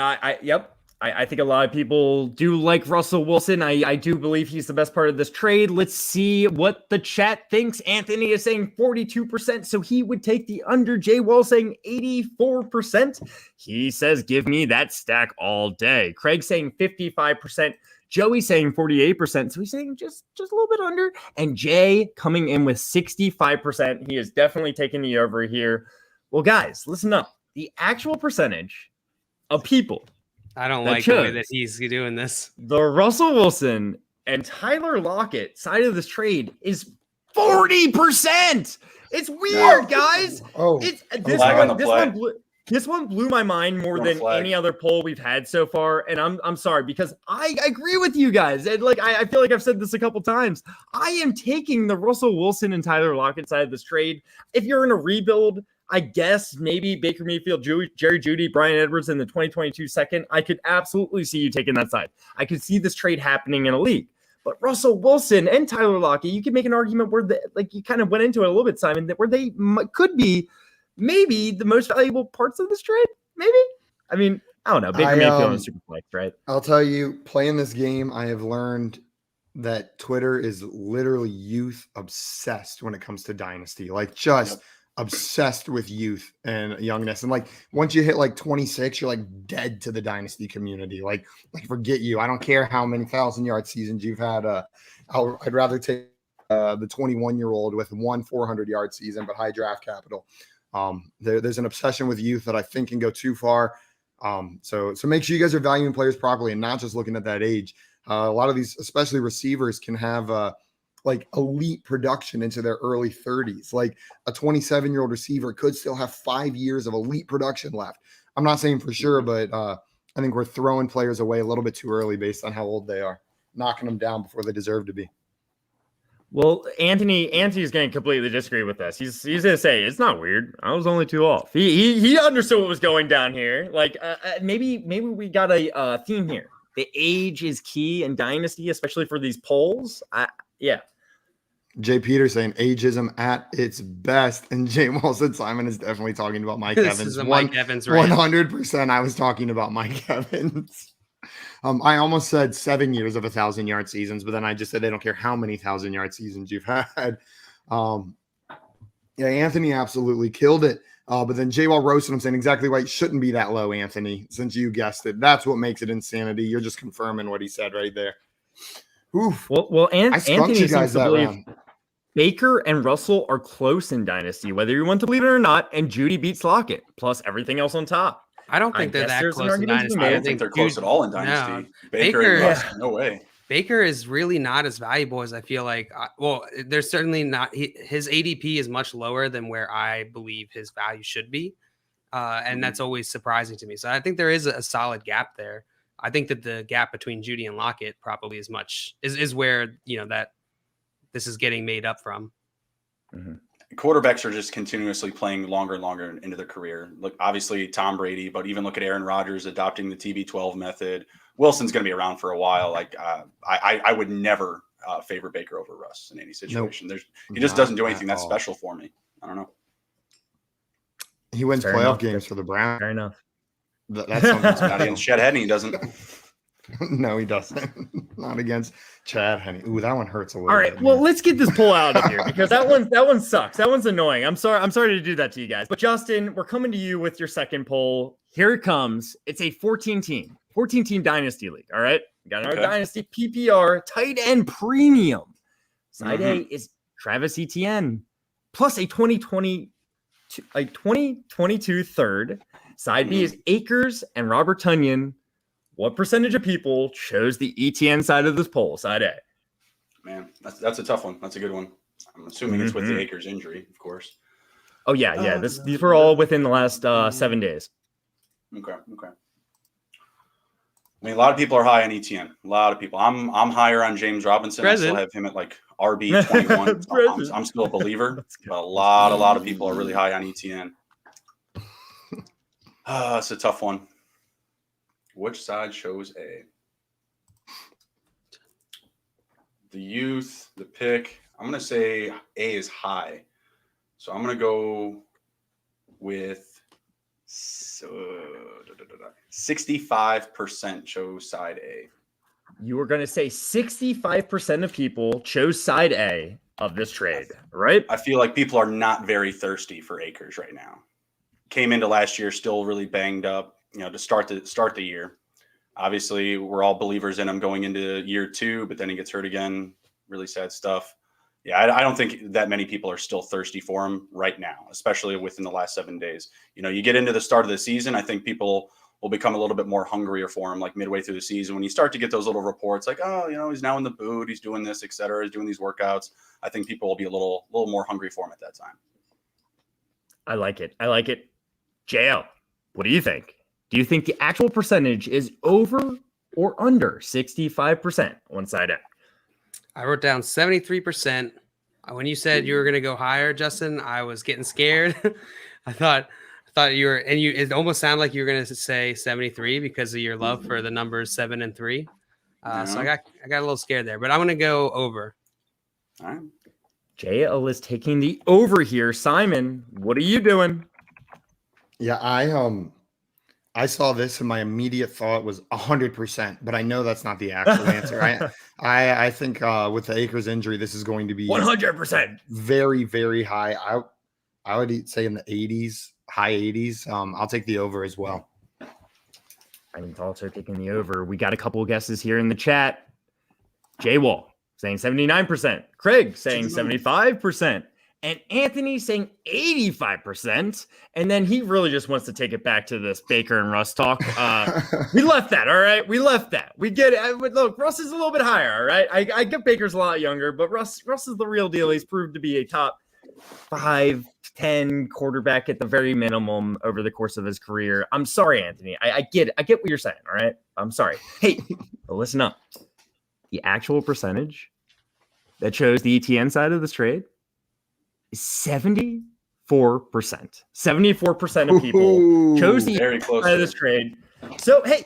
Yep. I think a lot of people do like Russell Wilson. I do believe he's the best part of this trade. Let's see what the chat thinks. Anthony is saying 42%, so he would take the under. Jay Wall saying 84%. He says, give me that stack all day. Craig saying 55%. Joey saying 48%. So he's saying just a little bit under. And Jay coming in with 65%. He is definitely taking the over here. Well, guys, listen up. The actual percentage of people I don't that like the way chose that he's doing this. the Russell Wilson and Tyler Lockett side of this trade is 40%. It's weird, guys. Oh, It's Flag on the play. this one blew my mind more No than flag. any other poll we've had so far. And I'm sorry, because I agree with you guys. And like I feel like I've said this a couple times. I am taking the Russell Wilson and Tyler Lockett side of this trade. If you're in a rebuild, I guess maybe Baker Mayfield, Jerry Jeudy, Brian Edwards in the 2022 second. I could absolutely see you taking that side. I could see this trade happening in a league. But Russell Wilson and Tyler Lockett, you can make an argument where like you kind of went into it a little bit, Simon, that where they could be maybe the most valuable parts of this trade. Maybe. I mean, I don't know. Baker Mayfield is super flex, right? I'll tell you, playing this game, I have learned that Twitter is literally youth obsessed when it comes to Dynasty. Like just obsessed with youth and youngness. And like once you hit like 26, you're like dead to the Dynasty community. Like forget you. I don't care how many 1,000-yard seasons you've had. I'd rather take the 21-year-old with one 400-yard season, but high draft capital. There's an obsession with youth that I think can go too far. So make sure you guys are valuing players properly and not just looking at that age. A lot of these, especially receivers, can have like elite production into their early 30s. Like a 27-year-old receiver could still have 5 years of elite production left. I'm not saying for sure, but I think we're throwing players away a little bit too early based on how old they are, knocking them down before they deserve to be. Well, Anthony's going to completely disagree with us. He's going to say it's not weird. I was only 2 off. He understood what was going down here. Like maybe we got a theme here. The age is key in Dynasty, especially for these polls. Yeah. Jay Peters saying ageism at its best, and Jay Wall said Simon is definitely talking about Mike This Evans. is a Mike Evans rant. 100%. I was talking about Mike Evans. I almost said 7 years of 1,000-yard seasons, but then I just said they don't care how many 1,000-yard seasons you've had. Yeah, Anthony absolutely killed it. But then Jay Wall roasted him saying exactly right. Shouldn't be that low, Anthony, since you guessed it. That's what makes it insanity. You're just confirming what he said right there. Oof. Well, Anthony you seems guys to that believe round. Baker and Russell are close in Dynasty, whether you want to believe it or not, and Judy beats Lockett, plus everything else on top. I don't think I they're guess that there's an close in argument to be Dynasty. made. I don't think they're close at all in Dynasty. Baker Baker- and Russ, no way. Baker is really not as valuable as I feel like. Well, there's certainly not. His ADP is much lower than where I believe his value should be, and that's always surprising to me. So I think there is a solid gap there. I think that the gap between Judy and Lockett probably is where that this is getting made up from. Mm-hmm. Quarterbacks are just continuously playing longer and longer into their career. Look, obviously Tom Brady, but even look at Aaron Rodgers adopting the TB12 method. Wilson's going to be around for a while. Like I would never favor Baker over Russ in any situation. He just doesn't do anything that special for me. I don't know. He wins Fair playoff enough. games for the Browns. Fair enough. That's something Not special. against Chet Henny, he doesn't. No, he doesn't. Not against Chad Henne. Ooh, that one hurts a little. All right, bit, well, man. let's get this poll out of here because that one sucks. That one's annoying. I'm sorry to do that to you guys. But Justin, we're coming to you with your second poll. Here it comes. It's a 14-team Dynasty League. All right. We got our Dynasty PPR tight end premium. Side A is Travis Etienne plus a 2022 third. Side B is Akers and Robert Tonyan. What percentage of people chose the ETN side of this poll? Side A. Man, that's a tough one. That's a good one. I'm assuming it's with the Akers injury, of course. Oh yeah. These were all within the last 7 days. Okay. I mean, a lot of people are high on ETN. A lot of people. I'm higher on James Robinson. I still have him at like RB 21. I'm still a believer. But a lot of people are really high on ETN. It's a tough one. Which side chose A? The youth, the pick. I'm going to say A is high. So I'm going to go with 65% chose side A. You were going to say 65% of people chose side A of this trade, right? I feel like people are not very thirsty for Akers right now. Came into last year still really banged up, to start the year. Obviously, we're all believers in him going into year 2, but then he gets hurt again. Really sad stuff. Yeah, I don't think that many people are still thirsty for him right now, especially within the last 7 days. You get into the start of the season, I think people will become a little bit more hungrier for him, like midway through the season. When you start to get those little reports like, oh, he's now in the boot, he's doing this, et cetera, he's doing these workouts, I think people will be a little more hungry for him at that time. I like it. JL, what do you think? Do you think the actual percentage is over or under 65% on side A? I wrote down 73%. When you said you were going to go higher, Justin, I was getting scared. I thought you were, and it almost sounded like you were going to say 73 because of your love for the numbers 7 and 3. So I got a little scared there, but I'm going to go over. All right. JL is taking the over here. Simon, what are you doing? Yeah, I saw this and my immediate thought was 100%, but I know that's not the actual answer. I think with the Akers injury, this is going to be 100%. very, very high. I would say in the 80s, high 80s. I'll take the over as well. I'm also taking the over. We got a couple of guesses here in the chat. J-Wall saying 79%. Craig saying 75%. And Anthony saying 85%. And then he really just wants to take it back to this Baker and Russ talk. We left that, all right? We left that. We get it. Look, Russ is a little bit higher, all right? I get Baker's a lot younger, but Russ is the real deal. He's proved to be a top 5, 10 quarterback at the very minimum over the course of his career. I'm sorry, Anthony. I get it. I get what you're saying, all right? I'm sorry. Hey, listen up. The actual percentage that chose the ETN side of this trade is 74%. 74% of people chose the very close side of this trade. So, hey,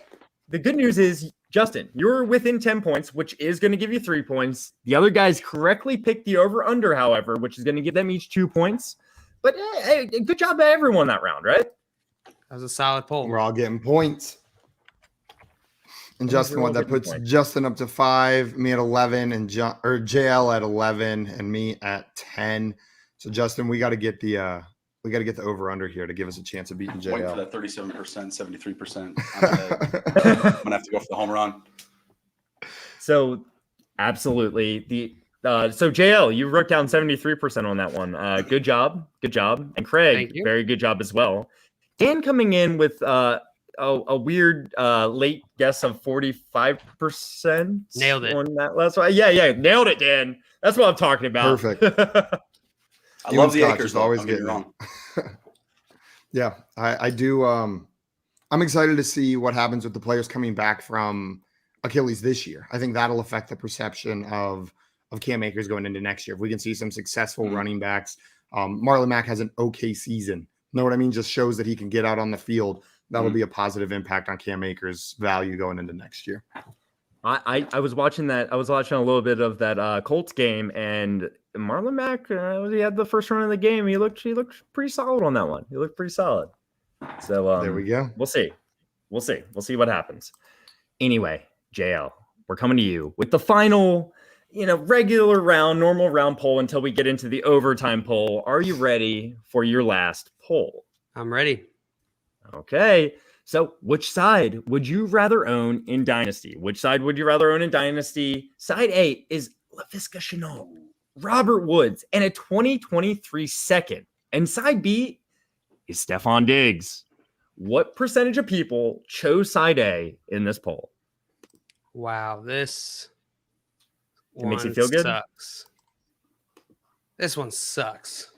the good news is, Justin, you're within 10 points, which is going to give you 3 points. The other guys correctly picked the over-under, however, which is going to give them each 2 points. But hey, good job by everyone that round, right? That was a solid poll. We're all getting points. And Justin, what that puts Justin up to 5, me at 11, and JL at 11, and me at 10. So Justin, we got to get the over under here to give us a chance of beating JL. Wait for that 37%, 73%. I'm gonna have to go for the home run. So absolutely. So JL, you wrote down 73% on that one. Good job. And Craig, very good job as well. Dan coming in with a weird late guess of 45%. Nailed it on that last one. Yeah, nailed it, Dan. That's what I'm talking about. Perfect. I love the Akers. Always getting wrong. Yeah, I do. I'm excited to see what happens with the players coming back from Achilles this year. I think that'll affect the perception of Cam Akers going into next year. If we can see some successful running backs, Marlon Mack has an okay season. Know what I mean? Just shows that he can get out on the field. That'll be a positive impact on Cam Akers' value going into next year. I was watching that. I was watching a little bit of that Colts game, and Marlon Mack, he had the first run of the game. He looked pretty solid on that one. He looked pretty solid. So there we go. We'll see what happens. Anyway, JL, we're coming to you with the final, regular round, normal round poll until we get into the overtime poll. Are you ready for your last poll? I'm ready. Okay. So which side would you rather own in Dynasty? Side A is Laviska Shenault, Robert Woods, and a 2023 second. And side B is Stephon Diggs. What percentage of people chose side A in this poll? Wow, this makes you feel good? Sucks. This one sucks.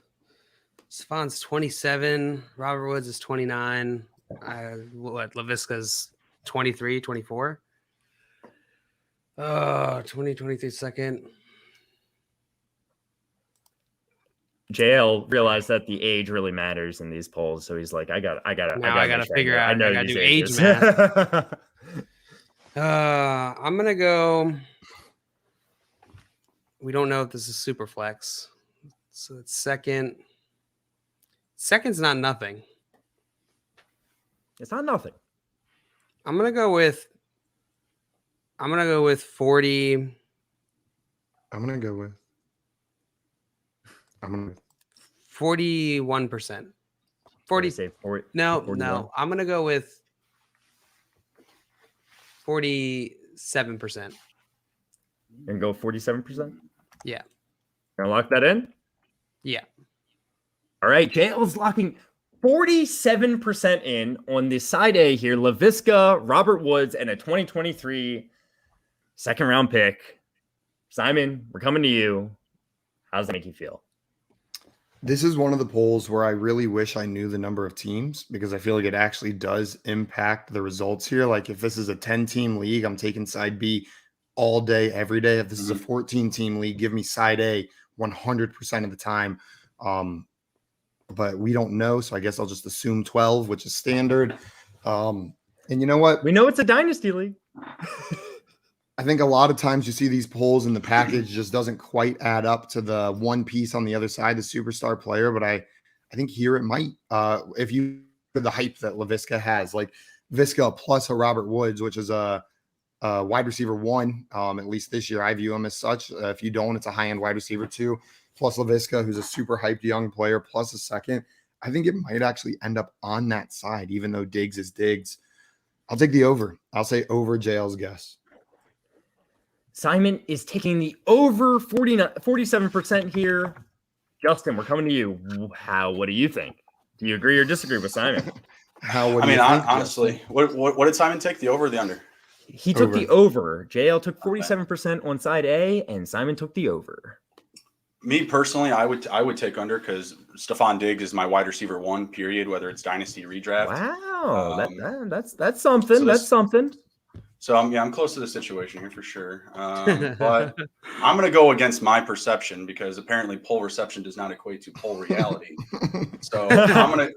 Stephon's 27. Robert Woods is 29. Laviska's 23, 24. 2023 second. JL realized that the age really matters in these polls, so he's like, I gotta figure out. I gotta do age math. I'm gonna go. We don't know if this is super flex, so it's second. Second's not nothing. It's not nothing. I'm gonna go with 40. I'm gonna go with 41%. 40. Say 40, No, 41. no. I'm gonna go with 47%. And go 47%. Yeah. Gonna lock that in. Yeah. All right, JL's locking 47% in on the side A here. LaVisca, Robert Woods, and a 2023 second round pick. Simon, we're coming to you. How does that make you feel? This is one of the polls where I really wish I knew the number of teams because I feel like it actually does impact the results here. Like if this is a 10-team league, I'm taking side B all day, every day. If this is a 14-team league, give me side A 100% of the time. But we don't know, so I guess I'll just assume 12, which is standard. And you know what? We know it's a dynasty league. I think a lot of times you see these polls and the package just doesn't quite add up to the one piece on the other side, the superstar player. But I think here it might. If you the hype that LaVisca has, like Visca plus a Robert Woods, which is a wide receiver 1, at least this year I view him as such. If you don't, it's a high end wide receiver 2, plus LaVisca, who's a super hyped young player, plus a second. I think it might actually end up on that side, even though Diggs is Diggs. I'll take the over. I'll say over JL's guess. Simon is taking the over 47% here. Justin, we're coming to you. What do you think? Do you agree or disagree with Simon? Honestly, what did Simon take? The over or the under? He took the over. JL took 47% on side A, and Simon took the over. Me personally, I would take under because Stephon Diggs is my wide receiver 1, period, whether it's dynasty redraft. Wow. That's something. So that's something. So I'm close to the situation here for sure. But I'm going to go against my perception because apparently poll reception does not equate to poll reality. So I'm going to,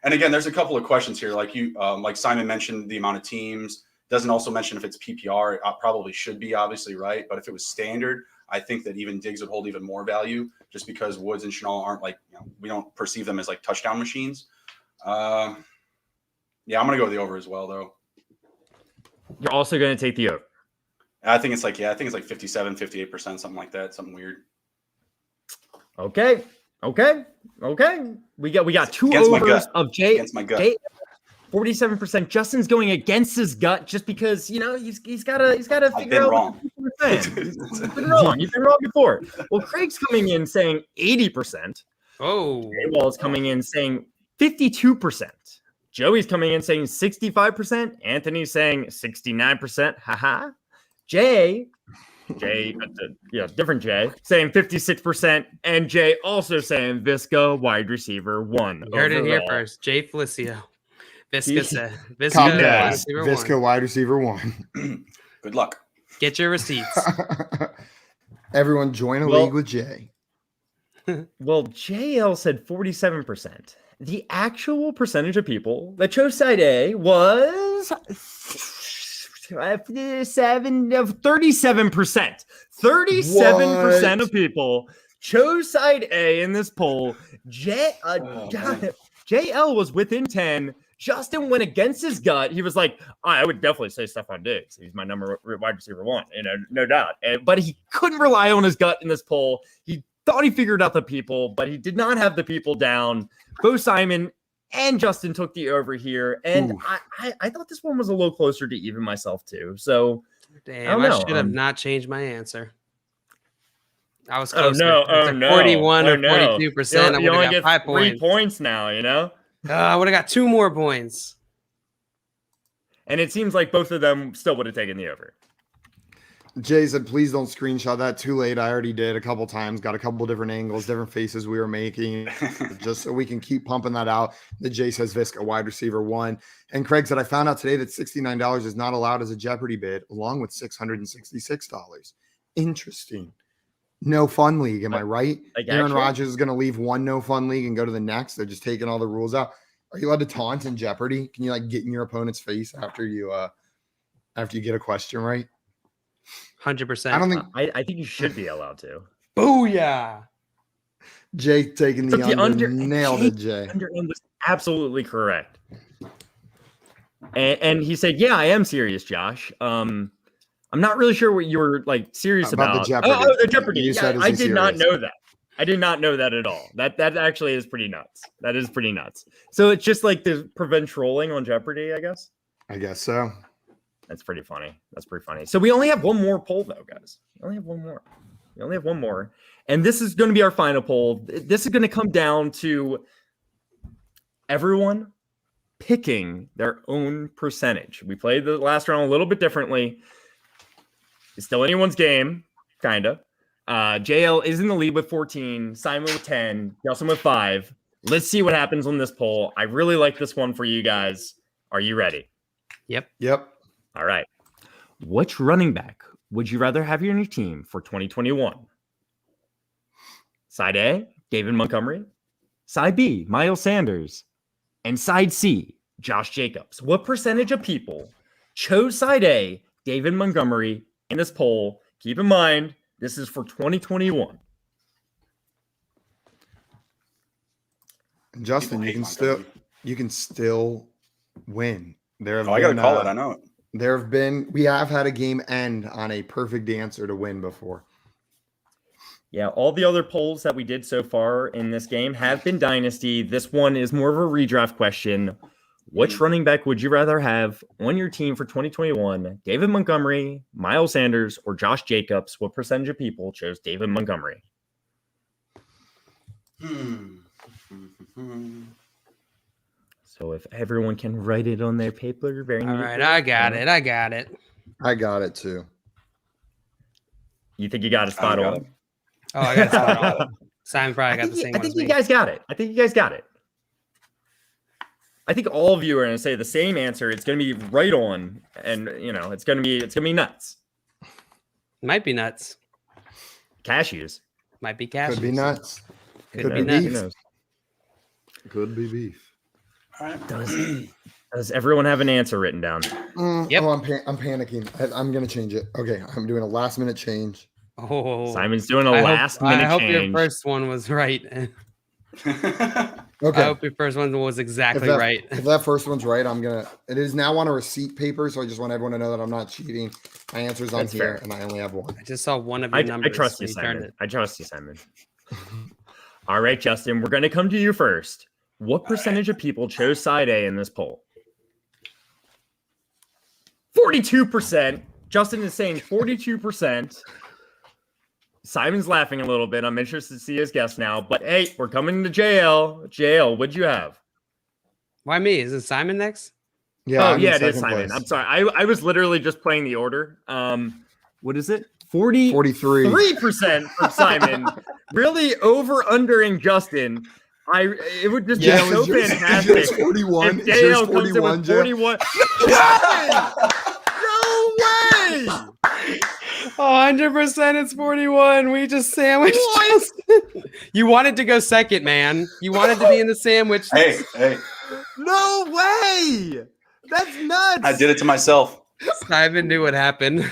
and again, there's a couple of questions here. Like like Simon mentioned the amount of teams, doesn't also mention if it's PPR. It probably should be, obviously, right? But if it was standard, I think that even Diggs would hold even more value just because Woods and Shenault aren't we don't perceive them as like touchdown machines. Yeah, I'm going to go with the over as well, though. You're also going to take the over. I think it's like 57, 58%, something like that. Something weird. Okay. We got two Against overs of Jay. Against my gut. 47%. Justin's going against his gut just because he's got to figure out wrong. what you've been wrong. You've been wrong before. Well, Craig's coming in saying 80%. Oh, Wall's coming in saying 52%. Joey's coming in saying 65%. Anthony's saying 69%. Haha. Jay, different Jay, saying 56%. And Jay also saying Visca wide receiver 1. you heard it here first. Jay Felicio. Visca said. Visca wide receiver 1. Good luck. Get your receipts. Everyone join a league with Jay. Well, JL said 47%. The actual percentage of people that chose side A was 37%. 37% of people chose side A in this poll. JL was within 10. Justin went against his gut. He was like, I would definitely say Stephon Diggs. He's my number wide receiver 1, no doubt. But he couldn't rely on his gut in this poll. He thought he figured out the people, but he did not have the people down. Both Simon and Justin took the over here. And I thought this one was a little closer to even myself too. So damn, I should have not changed my answer. I was close. 41 or 42%. I would have got 5 3 points now, I would have got 2 more points. And it seems like both of them still would have taken the over. Jay said, please don't screenshot that. Too late. I already did a couple times. Got a couple different angles, different faces we were making, just so we can keep pumping that out. The Jay says Visca, wide receiver 1. And Craig said, I found out today that $69 is not allowed as a Jeopardy bid, along with $666. Interesting. No fun league. Am I right? Aaron Rodgers is going to leave one no fun league and go to the next. They're just taking all the rules out. Are you allowed to taunt in Jeopardy? Can you get in your opponent's face after you get a question right? 100%. I don't think. I think you should be allowed to. Booyah! Jay taking the under. Nailed it, Jay. Under was absolutely correct. And he said, "Yeah, I am serious, Josh. I'm not really sure what you were like serious About about." the Jeopardy. Oh, the Jeopardy. You Yeah, said, is I he did not serious? know that. I did not know that at all. That actually is pretty nuts. That is pretty nuts. So it's just like to prevent trolling on Jeopardy, I guess. I guess so. That's pretty funny. That's pretty funny. So we only have one more poll, though, guys. We only have one more. We only have one more. And this is going to be our final poll. This is going to come down to everyone picking their own percentage. We played the last round a little bit differently. It's still anyone's game, kind of. JL is in the lead with 14, Simon with 10, Justin with 5. Let's see what happens on this poll. I really like this one for you guys. Are you ready? Yep. All right. Which running back would you rather have on your team for 2021? Side A, David Montgomery. Side B, Miles Sanders. And side C, Josh Jacobs. What percentage of people chose side A, David Montgomery, in this poll? Keep in mind, this is for 2021. And Justin, People you hate can still Montgomery. win. There have Oh, I got to been, call it. I know it. we have had a game end on a perfect answer to win before. Yeah, all the other polls that we did so far in this game have been Dynasty. This one is more of a redraft question. Which running back would you rather have on your team for 2021? David Montgomery, Miles Sanders, or Josh Jacobs? What percentage of people chose David Montgomery? So if everyone can write it on their paper, very All neatly. right, I got it. I got it. I got it too. You think you got it spot got on? it. Oh, I got it. spot on. Simon probably got the same I one think as you me. guys got it. I think you guys got it. I think all of you are going to say the same answer. It's going to be right on, and it's going to be nuts. Might be nuts. Cashews. Might be cashews. Could be nuts. Could Could be be nuts. Who beef. knows? Could be beef. All right. Does everyone have an answer written down? Yep. Oh, I'm panicking. I'm gonna change it. Okay, I'm doing a last minute change. Oh, Simon's doing a I last hope, minute I hope change. your first one was right. Okay, I hope your first one was exactly that- right. if that first one's right, it is now on a receipt paper, so I just want everyone to know that I'm not cheating. My answer's on That's here, fair. and I only have one. I just saw one of your I numbers. trust you, and turned Simon. it. I trust you, Simon. All right, Justin, we're going to come to you first. What percentage of people chose side A in this poll? 42%. Justin is saying 42%. Simon's laughing a little bit. I'm interested to see his guess now. But hey, we're coming to JL. JL, what'd you have? Why me? Is it Simon next? Yeah, I'm in it is second Simon. place. I'm sorry. I was literally just playing the order. What is it? 43% 43. for Simon. Really over-undering Justin. It would just Yeah, be it so was yours- fantastic. yours 41. If It's yours JL comes in 41, with Jeff. 41. No way! 100% it's 41. We just sandwiched What? Justin. You wanted to go second, man. You wanted to be in the sandwich. Hey, No way! That's nuts! I did it to myself. Simon knew what happened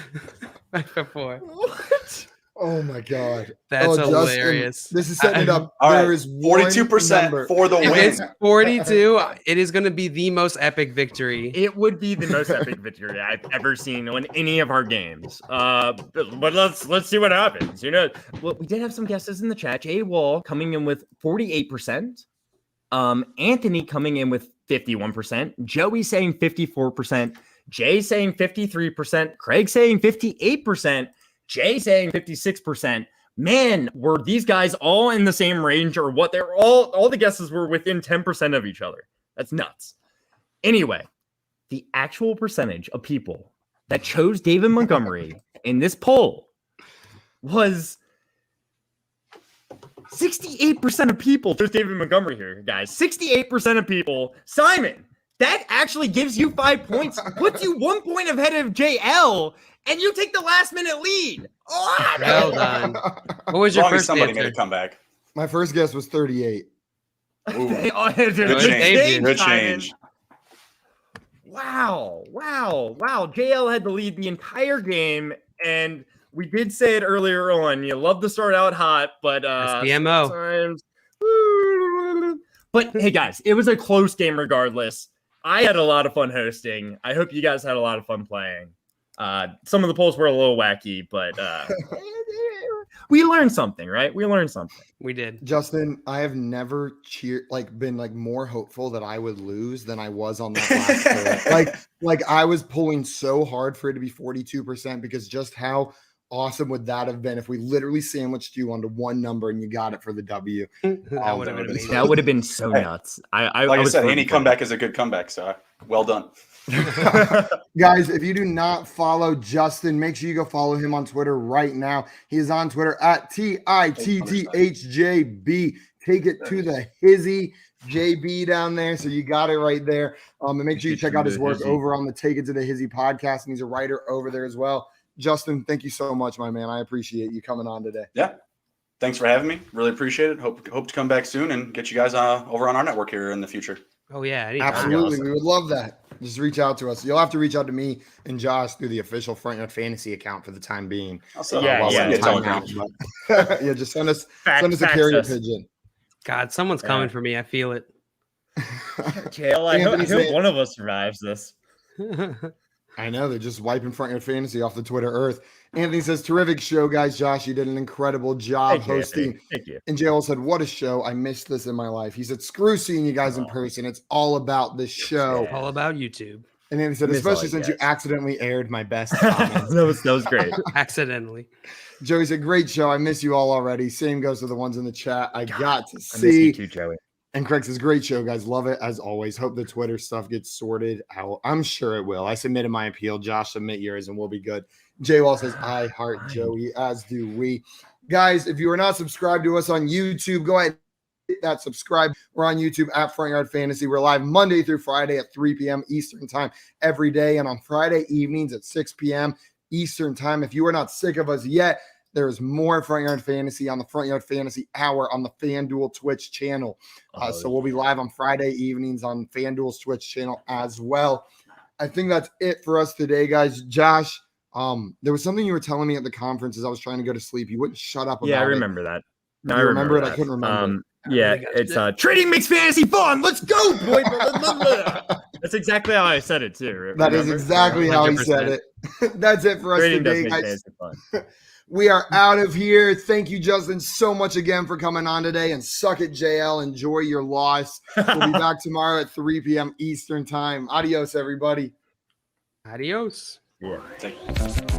right before. What? Oh my god, That's Justin, hilarious. this is setting it up. All There right, is 42% for the If win. it's 42, it is going to be the most epic victory. It would be the most epic victory I've ever seen on any of our games. But let's see what happens. Well, we did have some guesses in the chat. Jay Wall coming in with 48%. Anthony coming in with 51%. Joey saying 54%. Jay saying 53%. Craig saying 58%. Jay saying 56%. Man, were these guys all in the same range, or what? They're all the guesses were within 10% of each other. That's nuts. Anyway, the actual percentage of people that chose David Montgomery in this poll was 68% of people chose David Montgomery here, guys. 68% of people. Simon, that actually gives you 5 points, puts you 1 point ahead of JL, and you take the last minute lead. Oh, Well done. What was As your long as first somebody answer? made a comeback. My first guess was 38. Ooh, Good good change. Good change. Wow. JL had the lead the entire game, and we did say it earlier on. You love to start out hot, but That's the MO. sometimes. But hey, guys, it was a close game regardless. I had a lot of fun hosting. I hope you guys had a lot of fun playing. Some of the polls were a little wacky, but we learned something, right? We learned something. We did. Justin, I have never been more hopeful that I would lose than I was on that last poll. Like I was pulling so hard for it to be 42% because just how awesome would that have been if we literally sandwiched you onto one number and you got it for the W? That would have been amazing. That would have been so nuts. Like I said, any comeback is a good comeback. So well done. Guys, if you do not follow Justin, make sure you go follow him on Twitter right now. He is on Twitter at TITTHJB. Take it to the hizzy JB down there. So you got it right there. And make sure you check out his work over on the Take It to the Hizzy podcast. And he's a writer over there as well. Justin, thank you so much, my man. I appreciate you coming on today. Yeah. Thanks for having me. Really appreciate it. Hope to come back soon and get you guys over on our network here in the future. Oh, yeah. Anytime. Absolutely. We would love that. Just reach out to us. You'll have to reach out to me and Josh through the official Front Yard Fantasy account for the time being. Just send us a carrier pigeon. God, someone's coming for me. I feel it. Kale, I hope one of us survives this. I know they're just wiping Front Yard Fantasy off the Twitter earth. Anthony says, terrific show, guys. Josh, you did an incredible job hosting. Thank you. And JL said, what a show. I missed this in my life. He said, screw seeing you guys in person. It's all about this show. All about YouTube. And then he said, especially since you accidentally aired my best comments. that was great. Accidentally. Joey said, great show. I miss you all already. Same goes to the ones in the chat. I got to see. I miss you too, Joey. And Craig says, great show, guys. Love it as always. Hope the Twitter stuff gets sorted out. I'm sure it will. I submitted my appeal. Josh, submit yours and we'll be good. Jay Wall says, I heart Joey, as do we. Guys, if you are not subscribed to us on YouTube, go ahead and hit that subscribe. We're on YouTube at Front Yard Fantasy. We're live Monday through Friday at 3 p.m. Eastern time every day. And on Friday evenings at 6 p.m. Eastern time. If you are not sick of us yet, there is more Front Yard Fantasy on the Front Yard Fantasy Hour on the FanDuel Twitch channel. So we'll be live on Friday evenings on FanDuel's Twitch channel as well. I think that's it for us today, guys. Josh, there was something you were telling me at the conference as I was trying to go to sleep. You wouldn't shut up about it. Yeah, I remember that. No, I remember it. I couldn't remember. Yeah, it's trading makes fantasy fun. Let's go, boy. That's exactly how I said it too. That is exactly how he said it. That's it for us today, guys. We are out of here. Thank you, Justin, so much again for coming on today. And suck it, JL. Enjoy your loss. We'll be back tomorrow at 3 p.m. Eastern time. Adios, everybody. Adios. Yeah. Thank you.